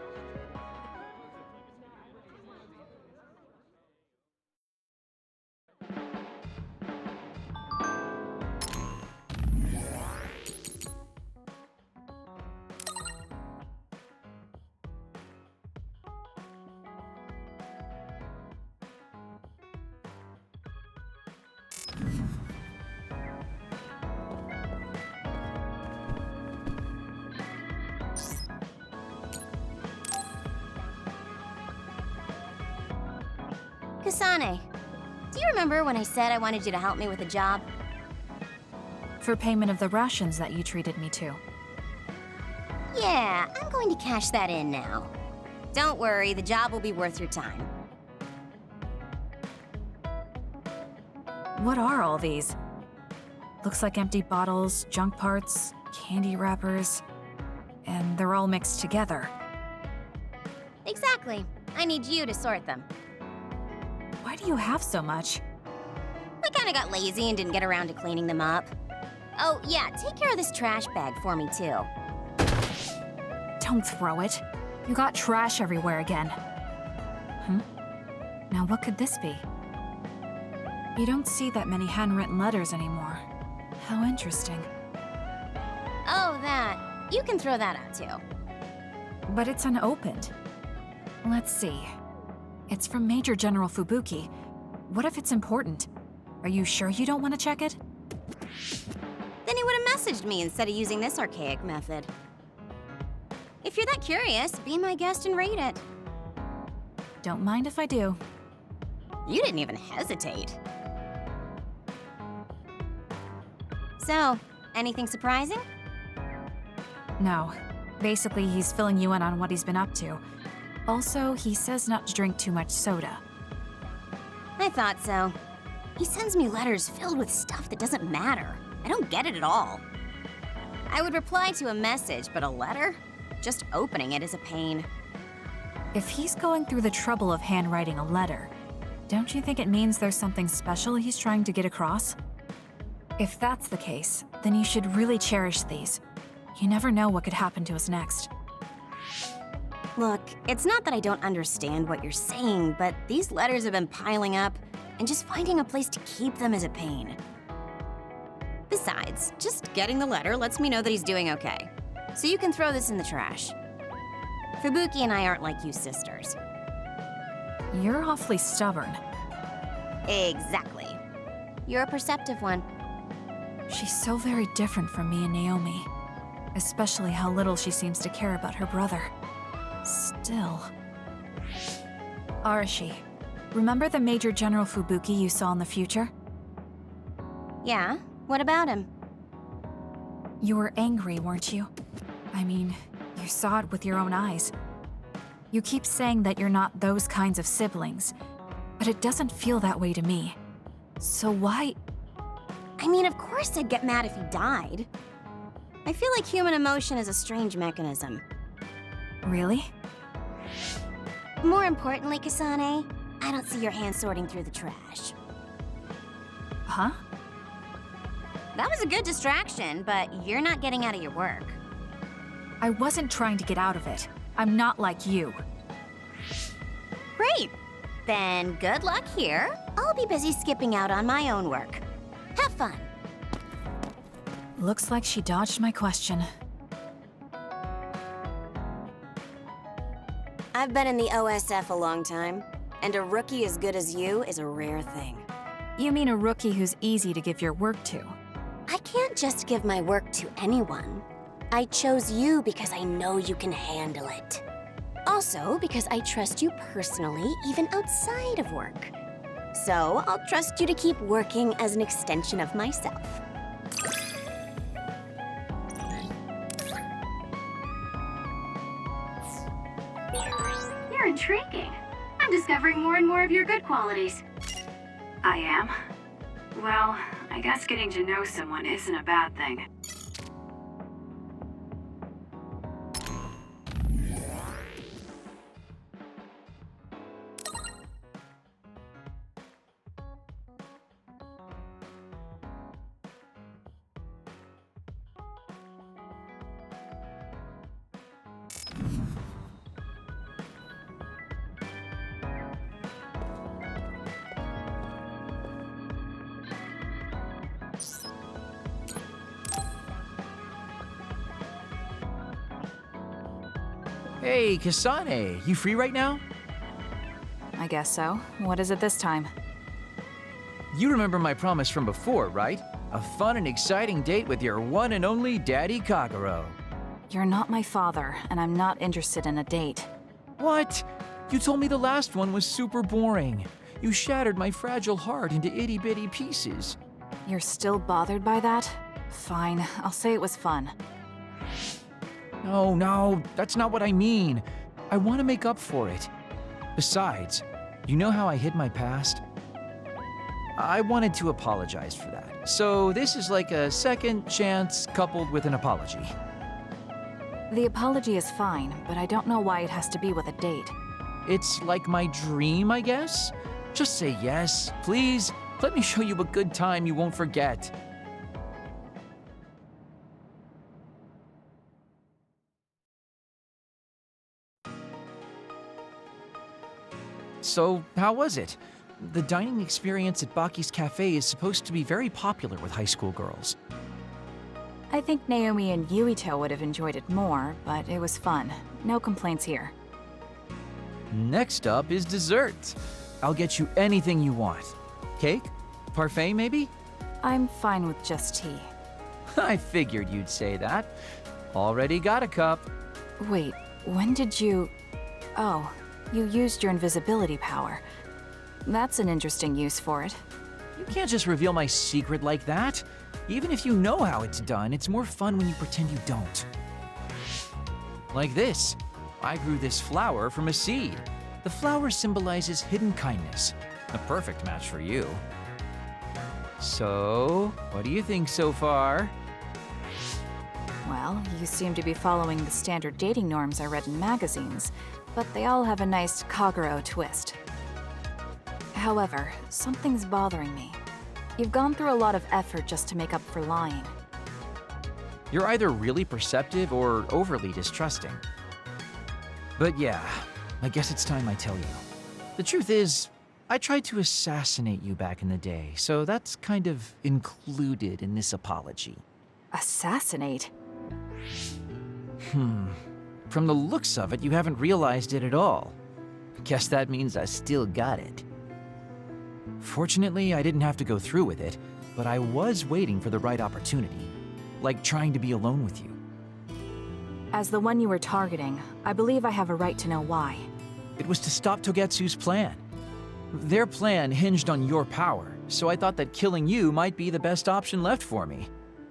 Speaker 3: Kasane, do you remember when I said I wanted you to help me with a job?
Speaker 11: For payment of the rations that you treated me to.
Speaker 3: Yeah, I'm going to cash that in now. Don't worry, the job will be worth your time.
Speaker 11: What are all these? Looks like empty bottles, junk parts, candy wrappers, and they're all mixed together.
Speaker 3: Exactly. I need you to sort them.
Speaker 11: Why do you have so much?
Speaker 3: I kinda got lazy and didn't get around to cleaning them up. Oh, yeah, take care of this trash bag for me, too.
Speaker 11: Don't throw it. You got trash everywhere again. Now what could this be? You don't see that many handwritten letters anymore. How interesting.
Speaker 3: Oh, that. You can throw that out, too.
Speaker 11: But it's unopened. Let's see. It's from Major General Fubuki. What if it's important? Are you sure you don't want to check it?
Speaker 3: Then he would have messaged me instead of using this archaic method. If you're that curious, be my guest and read it.
Speaker 11: Don't mind if I do.
Speaker 3: You didn't even hesitate. So, anything surprising?
Speaker 11: No. Basically, he's filling you in on what he's been up to. Also, he says not to drink too much soda.
Speaker 3: I thought so. He sends me letters filled with stuff that doesn't matter. I don't get it at all. I would reply to a message, but a letter? Just opening it is a pain.
Speaker 11: If he's going through the trouble of handwriting a letter, don't you think it means there's something special he's trying to get across? If that's the case, then you should really cherish these. You never know what could happen to us next.
Speaker 3: Look, it's not that I don't understand what you're saying, but these letters have been piling up, and just finding a place to keep them is a pain. Besides, just getting the letter lets me know that he's doing okay. So you can throw this in the trash. Fubuki and I aren't like you sisters.
Speaker 11: You're awfully stubborn.
Speaker 3: Exactly. You're a perceptive one.
Speaker 11: She's so very different from me and Naomi. Especially how little she seems to care about her brother. Still... Arashi, remember the Major General Fubuki you saw in the future?
Speaker 3: Yeah? What about him?
Speaker 11: You were angry, weren't you? I mean, you saw it with your own eyes. You keep saying that you're not those kinds of siblings, but it doesn't feel that way to me. So why...
Speaker 3: I mean, of course I'd get mad if he died. I feel like human emotion is a strange mechanism.
Speaker 11: Really?
Speaker 3: More importantly, Kasane, I don't see your hand sorting through the trash.
Speaker 11: Huh?
Speaker 3: That was a good distraction, but you're not getting out of your work.
Speaker 11: I wasn't trying to get out of it. I'm not like you.
Speaker 3: Great. Then good luck here. I'll be busy skipping out on my own work. Have fun.
Speaker 11: Looks like she dodged my question.
Speaker 3: I've been in the OSF a long time, and a rookie as good as you is a rare thing.
Speaker 11: You mean a rookie who's easy to give your work to?
Speaker 3: I can't just give my work to anyone. I chose you because I know you can handle it. Also, because I trust you personally, even outside of work. So, I'll trust you to keep working as an extension of myself.
Speaker 6: You're intriguing. I'm discovering more and more of your good qualities. I am? Well, I guess getting to know someone isn't a bad thing.
Speaker 2: Hey, Kasane, you free right now?
Speaker 11: I guess so. What is it this time?
Speaker 2: You remember my promise from before, right? A fun and exciting date with your one and only Daddy Kagero.
Speaker 11: You're not my father, and I'm not interested in a date.
Speaker 2: What? You told me the last one was super boring. You shattered my fragile heart into itty-bitty pieces.
Speaker 11: You're still bothered by that? Fine, I'll say it was fun.
Speaker 2: No, that's not what I mean. I want to make up for it. Besides, you know how I hid my past? I wanted to apologize for that. So this is like a second chance coupled with an apology.
Speaker 11: The apology is fine, but I don't know why it has to be with a date.
Speaker 2: It's like my dream, I guess? Just say yes, please. Let me show you a good time you won't forget. So, how was it? The dining experience at Baki's Cafe is supposed to be very popular with high school girls.
Speaker 11: I think Naomi and Yuito would have enjoyed it more, but it was fun. No complaints here.
Speaker 2: Next up is dessert. I'll get you anything you want. Cake? Parfait, maybe?
Speaker 11: I'm fine with just tea.
Speaker 2: I figured you'd say that. Already got a cup.
Speaker 11: Wait, when did you... Oh, you used your invisibility power. That's an interesting use for it.
Speaker 2: You can't just reveal my secret like that. Even if you know how it's done, it's more fun when you pretend you don't. Like this. I grew this flower from a seed. The flower symbolizes hidden kindness. A perfect match for you. So, what do you think so far?
Speaker 11: Well, you seem to be following the standard dating norms I read in magazines, but they all have a nice Kagero twist. However, something's bothering me. You've gone through a lot of effort just to make up for lying.
Speaker 2: You're either really perceptive or overly distrusting. But yeah, I guess it's time I tell you. The truth is, I tried to assassinate you back in the day, so that's kind of included in this apology.
Speaker 11: Assassinate?
Speaker 2: From the looks of it, you haven't realized it at all. Guess that means I still got it. Fortunately, I didn't have to go through with it, but I was waiting for the right opportunity. Like trying to be alone with you.
Speaker 11: As the one you were targeting, I believe I have a right to know why.
Speaker 2: It was to stop Togetsu's plan. Their plan hinged on your power, so I thought that killing you might be the best option left for me.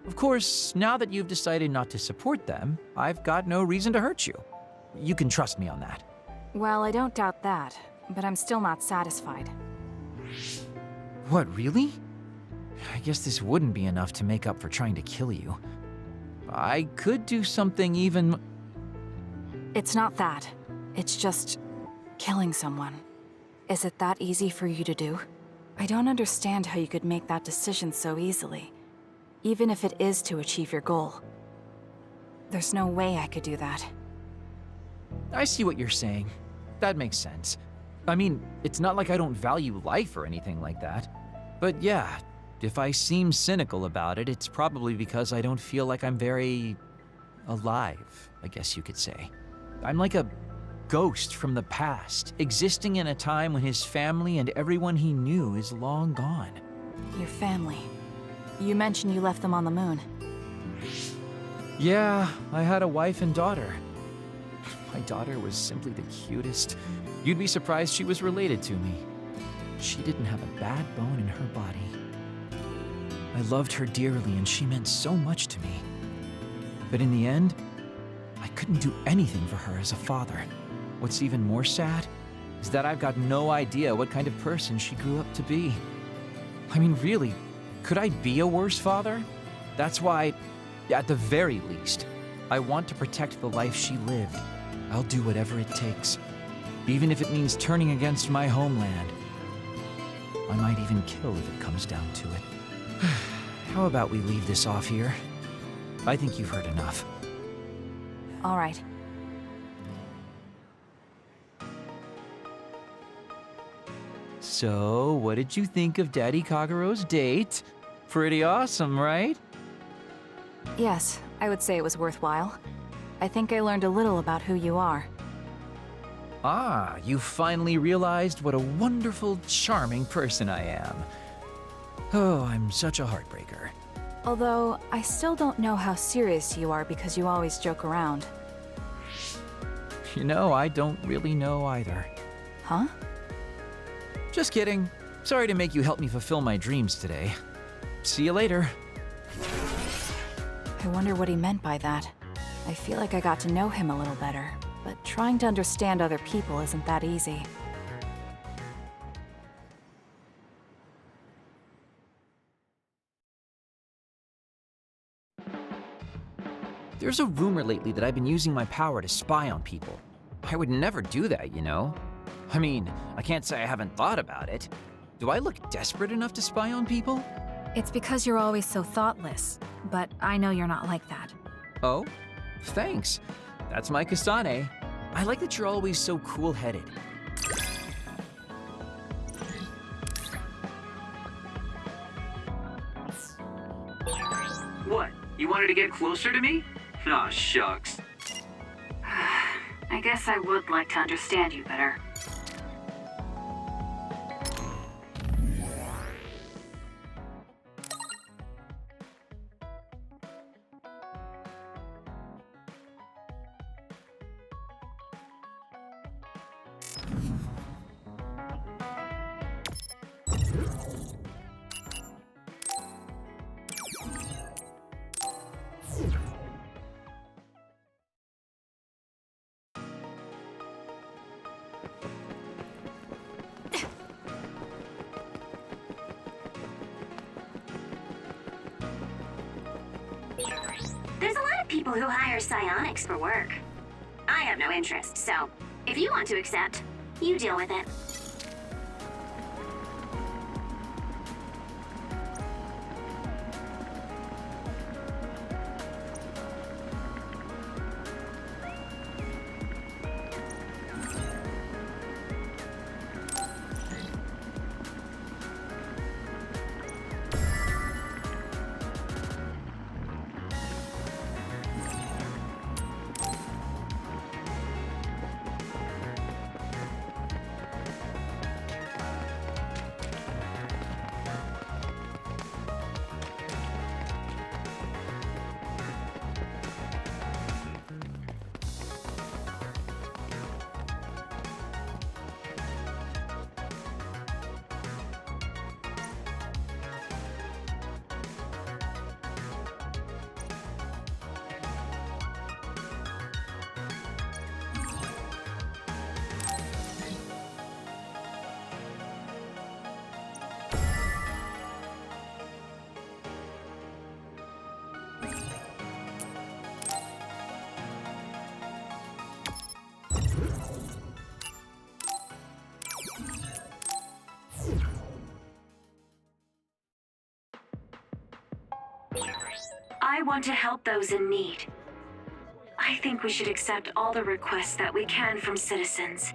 Speaker 2: Of course, now that you've decided not to support them, I've got no reason to hurt you. You can trust me on that.
Speaker 11: Well, I don't doubt that, but I'm still not satisfied.
Speaker 2: What, really? I guess this wouldn't be enough to make up for trying to kill you. I could do something even...
Speaker 11: It's not that. It's just... killing someone. Is it that easy for you to do? I don't understand how you could make that decision so easily. Even if it is to achieve your goal. There's no way I could do that.
Speaker 2: I see what you're saying. That makes sense. I mean, it's not like I don't value life or anything like that. But yeah, if I seem cynical about it, it's probably because I don't feel like I'm very... alive, I guess you could say. I'm like a ghost from the past, existing in a time when his family and everyone he knew is long gone.
Speaker 11: Your family. You mentioned you left them on the moon.
Speaker 2: Yeah, I had a wife and daughter. My daughter was simply the cutest. You'd be surprised she was related to me. She didn't have a bad bone in her body. I loved her dearly and she meant so much to me. But in the end, I couldn't do anything for her as a father. What's even more sad is that I've got no idea what kind of person she grew up to be. I mean, really, could I be a worse father? That's why, at the very least, I want to protect the life she lived. I'll do whatever it takes, even if it means turning against my homeland. I might even kill if it comes down to it. How about we leave this off here? I think you've heard enough.
Speaker 11: All right.
Speaker 2: So, what did you think of Daddy Kagero's date? Pretty awesome, right?
Speaker 11: Yes, I would say it was worthwhile. I think I learned a little about who you are.
Speaker 2: Ah, you finally realized what a wonderful, charming person I am. Oh, I'm such a heartbreaker.
Speaker 11: Although, I still don't know how serious you are because you always joke around.
Speaker 2: You know, I don't really know either.
Speaker 11: Huh?
Speaker 2: Just kidding. Sorry to make you help me fulfill my dreams today. See you later.
Speaker 11: I wonder what he meant by that. I feel like I got to know him a little better, but trying to understand other people isn't that easy.
Speaker 2: There's a rumor lately that I've been using my power to spy on people. I would never do that, you know? I mean, I can't say I haven't thought about it. Do I look desperate enough to spy on people?
Speaker 15: It's because you're always so thoughtless, but I know you're not like that.
Speaker 2: Oh? Thanks. That's my Kasane. I like that you're always so cool-headed.
Speaker 7: What? You wanted to get closer to me? Aw, shucks.
Speaker 6: I guess I would like to understand you better. There's a lot of people who hire psionics for work. I have no interest, so if you want to accept, you deal with it. I want to help those in need. I think we should accept all the requests that we can from citizens.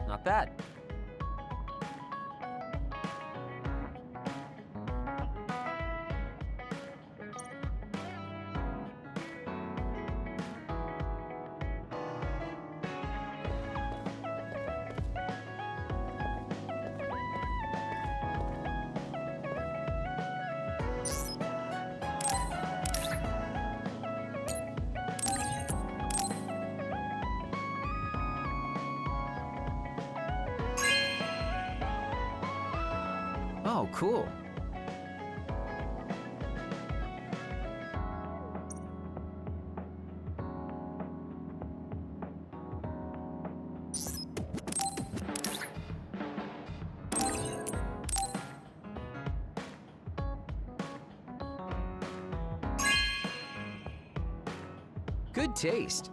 Speaker 5: Not bad.
Speaker 2: Oh, cool. Good taste.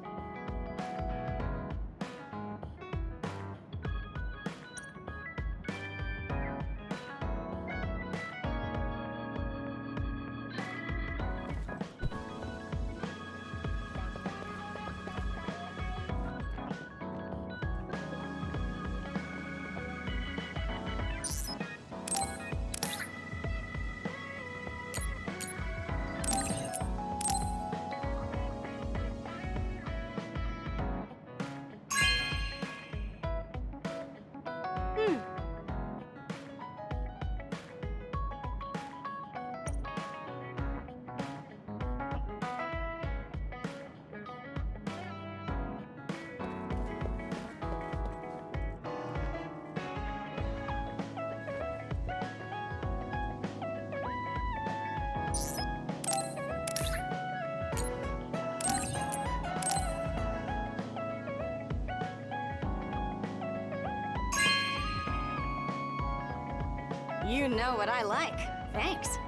Speaker 3: You know what I like. Thanks.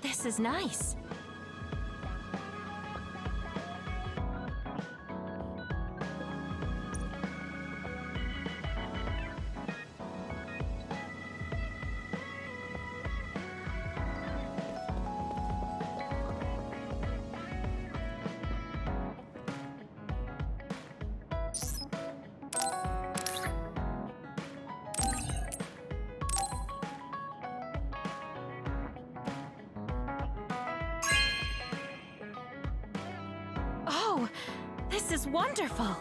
Speaker 4: This is nice. Oh, this is wonderful.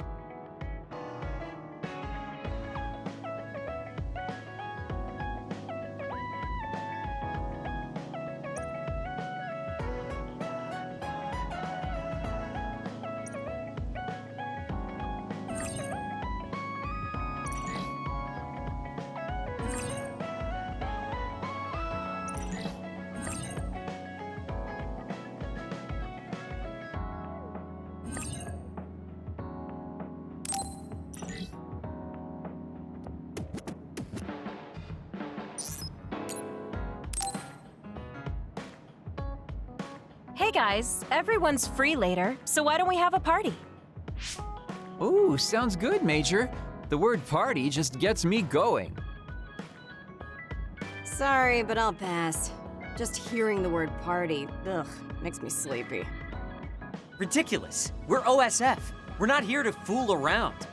Speaker 4: Hey guys, everyone's free later, so why don't we have a party?
Speaker 2: Ooh, sounds good, Major. The word party just gets me going.
Speaker 3: Sorry, but I'll pass. Just hearing the word party, ugh, makes me sleepy.
Speaker 5: Ridiculous. We're OSF. We're not here to fool around.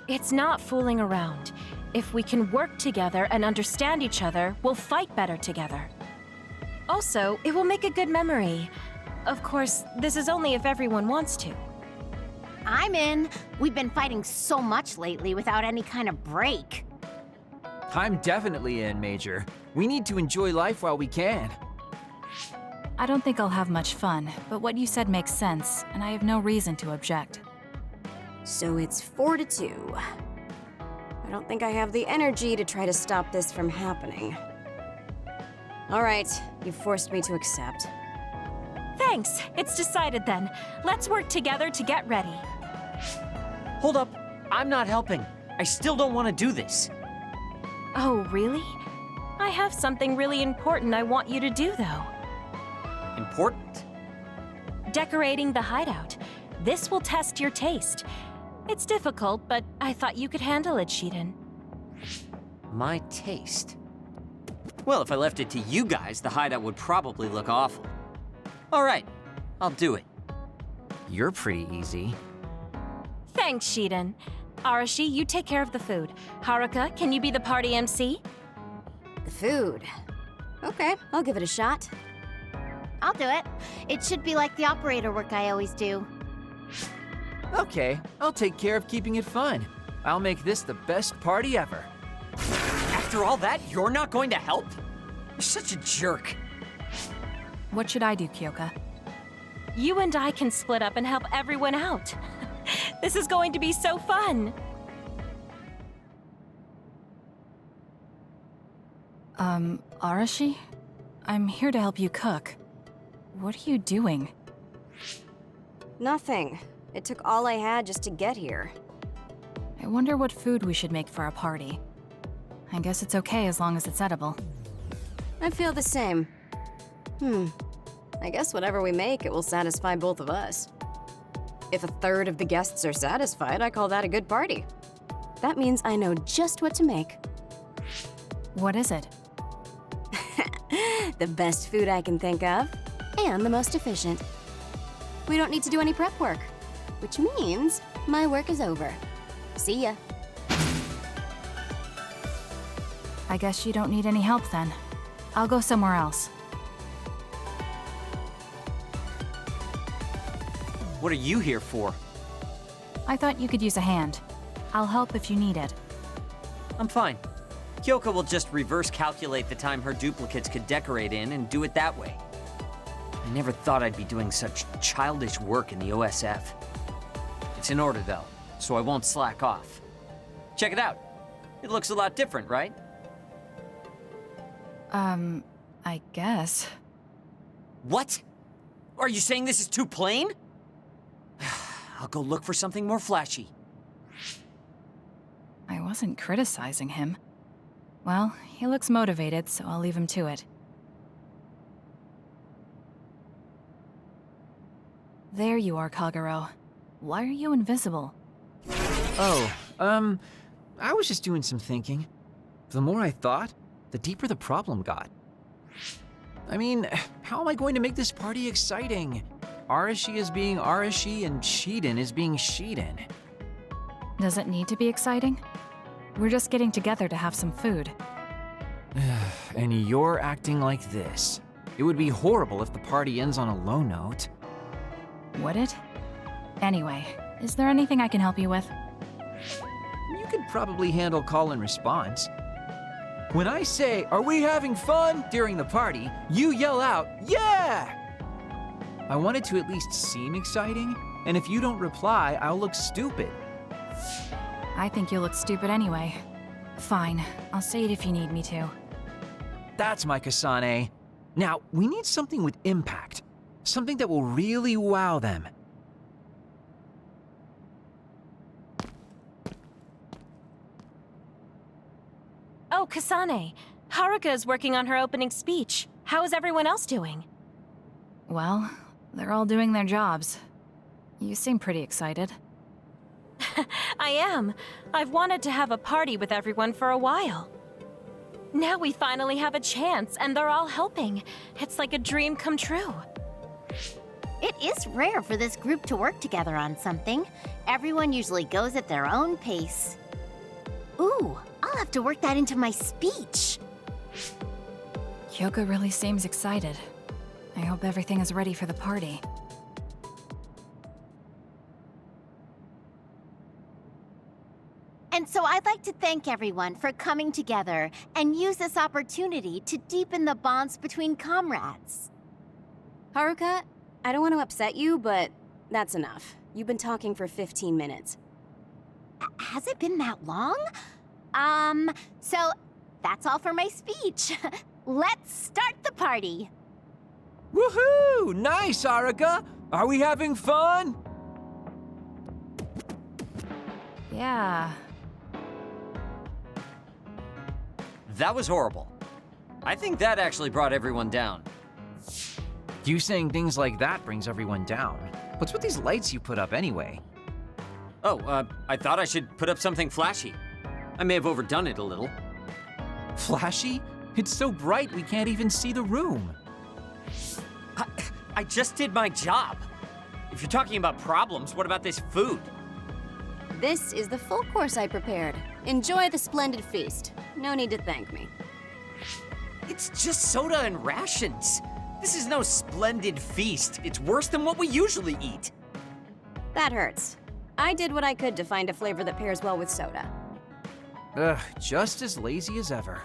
Speaker 4: It's not fooling around. If we can work together and understand each other, we'll fight better together. Also, it will make a good memory. Of course, this is only if everyone wants to.
Speaker 3: I'm in. We've been fighting so much lately without any kind of break.
Speaker 2: I'm definitely in, Major. We need to enjoy life while we can.
Speaker 15: I don't think I'll have much fun, but what you said makes sense, and I have no reason to object.
Speaker 3: So it's 4-2. I don't think I have the energy to try to stop this from happening. All right, you forced me to accept.
Speaker 4: Thanks, it's decided then. Let's work together to get ready.
Speaker 5: Hold up, I'm not helping. I still don't want to do this.
Speaker 4: Oh, really? I have something really important I want you to do, though.
Speaker 5: Important?
Speaker 4: Decorating the hideout. This will test your taste. It's difficult, but I thought you could handle it, Shiden.
Speaker 5: My taste? Well, if I left it to you guys, the hideout would probably look awful. All right, I'll do it.
Speaker 2: You're pretty easy.
Speaker 4: Thanks, Shiden. Arashi, you take care of the food. Haruka, can you be the party MC?
Speaker 3: The food. Okay, I'll give it a shot.
Speaker 16: I'll do it. It should be like the operator work I always do.
Speaker 2: Okay, I'll take care of keeping it fun. I'll make this the best party ever.
Speaker 5: After all that, you're not going to help? You're such a jerk.
Speaker 15: What should I do, Kyoka?
Speaker 4: You and I can split up and help everyone out. This is going to be so fun.
Speaker 15: Arashi? I'm here to help you cook. What are you doing?
Speaker 3: Nothing. It took all I had just to get here.
Speaker 15: I wonder what food we should make for our party. I guess it's okay as long as it's edible.
Speaker 3: I feel the same. I guess whatever we make, it will satisfy both of us. If a third of the guests are satisfied, I call that a good party. That means I know just what to make.
Speaker 15: What is it?
Speaker 3: The best food I can think of, and the most efficient. We don't need to do any prep work, which means my work is over. See ya.
Speaker 15: I guess you don't need any help then. I'll go somewhere else.
Speaker 5: What are you here for?
Speaker 15: I thought you could use a hand. I'll help if you need it.
Speaker 5: I'm fine. Kyoka will just reverse calculate the time her duplicates could decorate in and do it that way. I never thought I'd be doing such childish work in the OSF. It's in order though, so I won't slack off. Check it out. It looks a lot different, right?
Speaker 15: I guess.
Speaker 5: What? Are you saying this is too plain? I'll go look for something more flashy.
Speaker 15: I wasn't criticizing him. Well, he looks motivated, so I'll leave him to it. There you are, Kagero. Why are you invisible?
Speaker 2: Oh, I was just doing some thinking. The more I thought, the deeper the problem got. I mean, how am I going to make this party exciting? Arashi is being Arashi and Shiden is being Shiden.
Speaker 15: Does it need to be exciting? We're just getting together to have some food.
Speaker 2: And you're acting like this. It would be horrible if the party ends on a low note.
Speaker 15: Would it? Anyway, is there anything I can help you with?
Speaker 2: You could probably handle call and response. When I say, "Are we having fun?" during the party, you yell out, "Yeah!" I want it to at least seem exciting, and if you don't reply, I'll look stupid.
Speaker 15: I think you'll look stupid anyway. Fine, I'll say it if you need me to.
Speaker 2: That's my Kasane. Now, we need something with impact. Something that will really wow them.
Speaker 4: Oh, Kasane. Haruka is working on her opening speech. How is everyone else doing?
Speaker 15: Well, they're all doing their jobs. You seem pretty excited.
Speaker 4: I am. I've wanted to have a party with everyone for a while. Now we finally have a chance, and they're all helping. It's like a dream come true.
Speaker 16: It is rare for this group to work together on something. Everyone usually goes at their own pace. Ooh, I'll have to work that into my speech.
Speaker 15: Kyoka really seems excited. I hope everything is ready for the party.
Speaker 16: And so I'd like to thank everyone for coming together and use this opportunity to deepen the bonds between comrades.
Speaker 17: Haruka, I don't want to upset you, but that's enough. You've been talking for 15 minutes.
Speaker 16: Has it been that long? So that's all for my speech. Let's start the party.
Speaker 2: Woohoo! Nice, Haruka! Are we having fun?
Speaker 15: Yeah.
Speaker 5: That was horrible. I think that actually brought everyone down.
Speaker 2: You saying things like that brings everyone down. What's with these lights you put up anyway?
Speaker 5: Oh, I thought I should put up something flashy. I may have overdone it a little.
Speaker 2: Flashy? It's so bright we can't even see the room.
Speaker 5: I just did my job. If you're talking about problems, what about this food?
Speaker 17: This is the full course I prepared. Enjoy the splendid feast. No need to thank me.
Speaker 5: It's just soda and rations. This is no splendid feast. It's worse than what we usually eat.
Speaker 17: That hurts. I did what I could to find a flavor that pairs well with soda.
Speaker 2: Ugh, just as lazy as ever.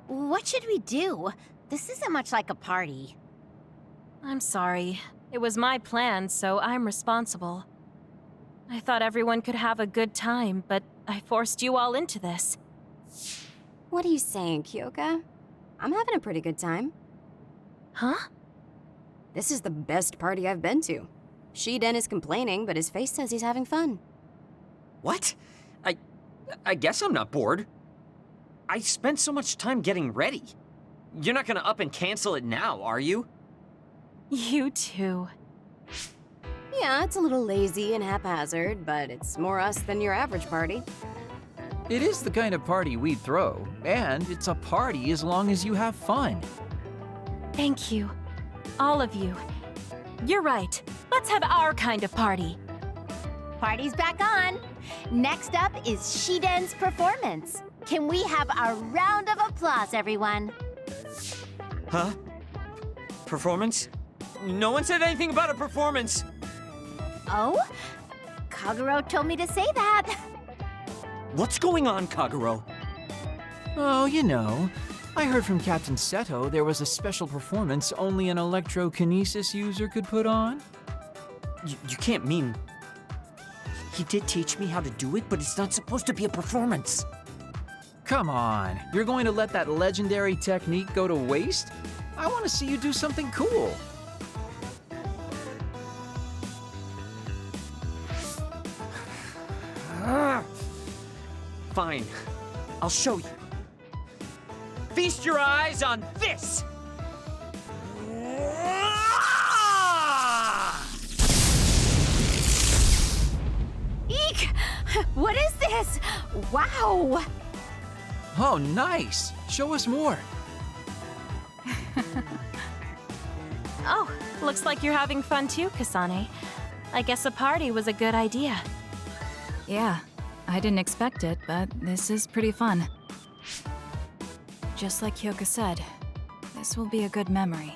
Speaker 16: What should we do? This isn't much like a party.
Speaker 4: I'm sorry. It was my plan, so I'm responsible. I thought everyone could have a good time, but I forced you all into this.
Speaker 17: What are you saying, Kyoka? I'm having a pretty good time.
Speaker 4: Huh?
Speaker 17: This is the best party I've been to. Shiden is complaining, but his face says he's having fun.
Speaker 5: What? I guess I'm not bored. I spent so much time getting ready. You're not gonna up and cancel it now, are you?
Speaker 4: You too.
Speaker 17: Yeah, it's a little lazy and haphazard, but it's more us than your average party.
Speaker 2: It is the kind of party we'd throw, and it's a party as long as you have fun.
Speaker 4: Thank you. All of you. You're right. Let's have our kind of party.
Speaker 16: Party's back on. Next up is Shiden's performance. Can we have a round of applause, everyone?
Speaker 5: Huh? Performance? No one said anything about a performance.
Speaker 16: Oh? Kagero told me to say that.
Speaker 5: What's going on, Kagero?
Speaker 2: Oh, you know, I heard from Captain Seto there was a special performance only an electrokinesis user could put on.
Speaker 5: You can't mean... He did teach me how to do it, but it's not supposed to be a performance.
Speaker 2: Come on, you're going to let that legendary technique go to waste? I want to see you do something cool.
Speaker 5: Fine, I'll show you. Feast your eyes on this!
Speaker 16: Eek! What is this? Wow!
Speaker 2: Oh, nice! Show us more.
Speaker 4: Oh, looks like you're having fun too, Kasane. I guess a party was a good idea.
Speaker 15: Yeah, I didn't expect it, but this is pretty fun. Just like Kyoka said, this will be a good memory.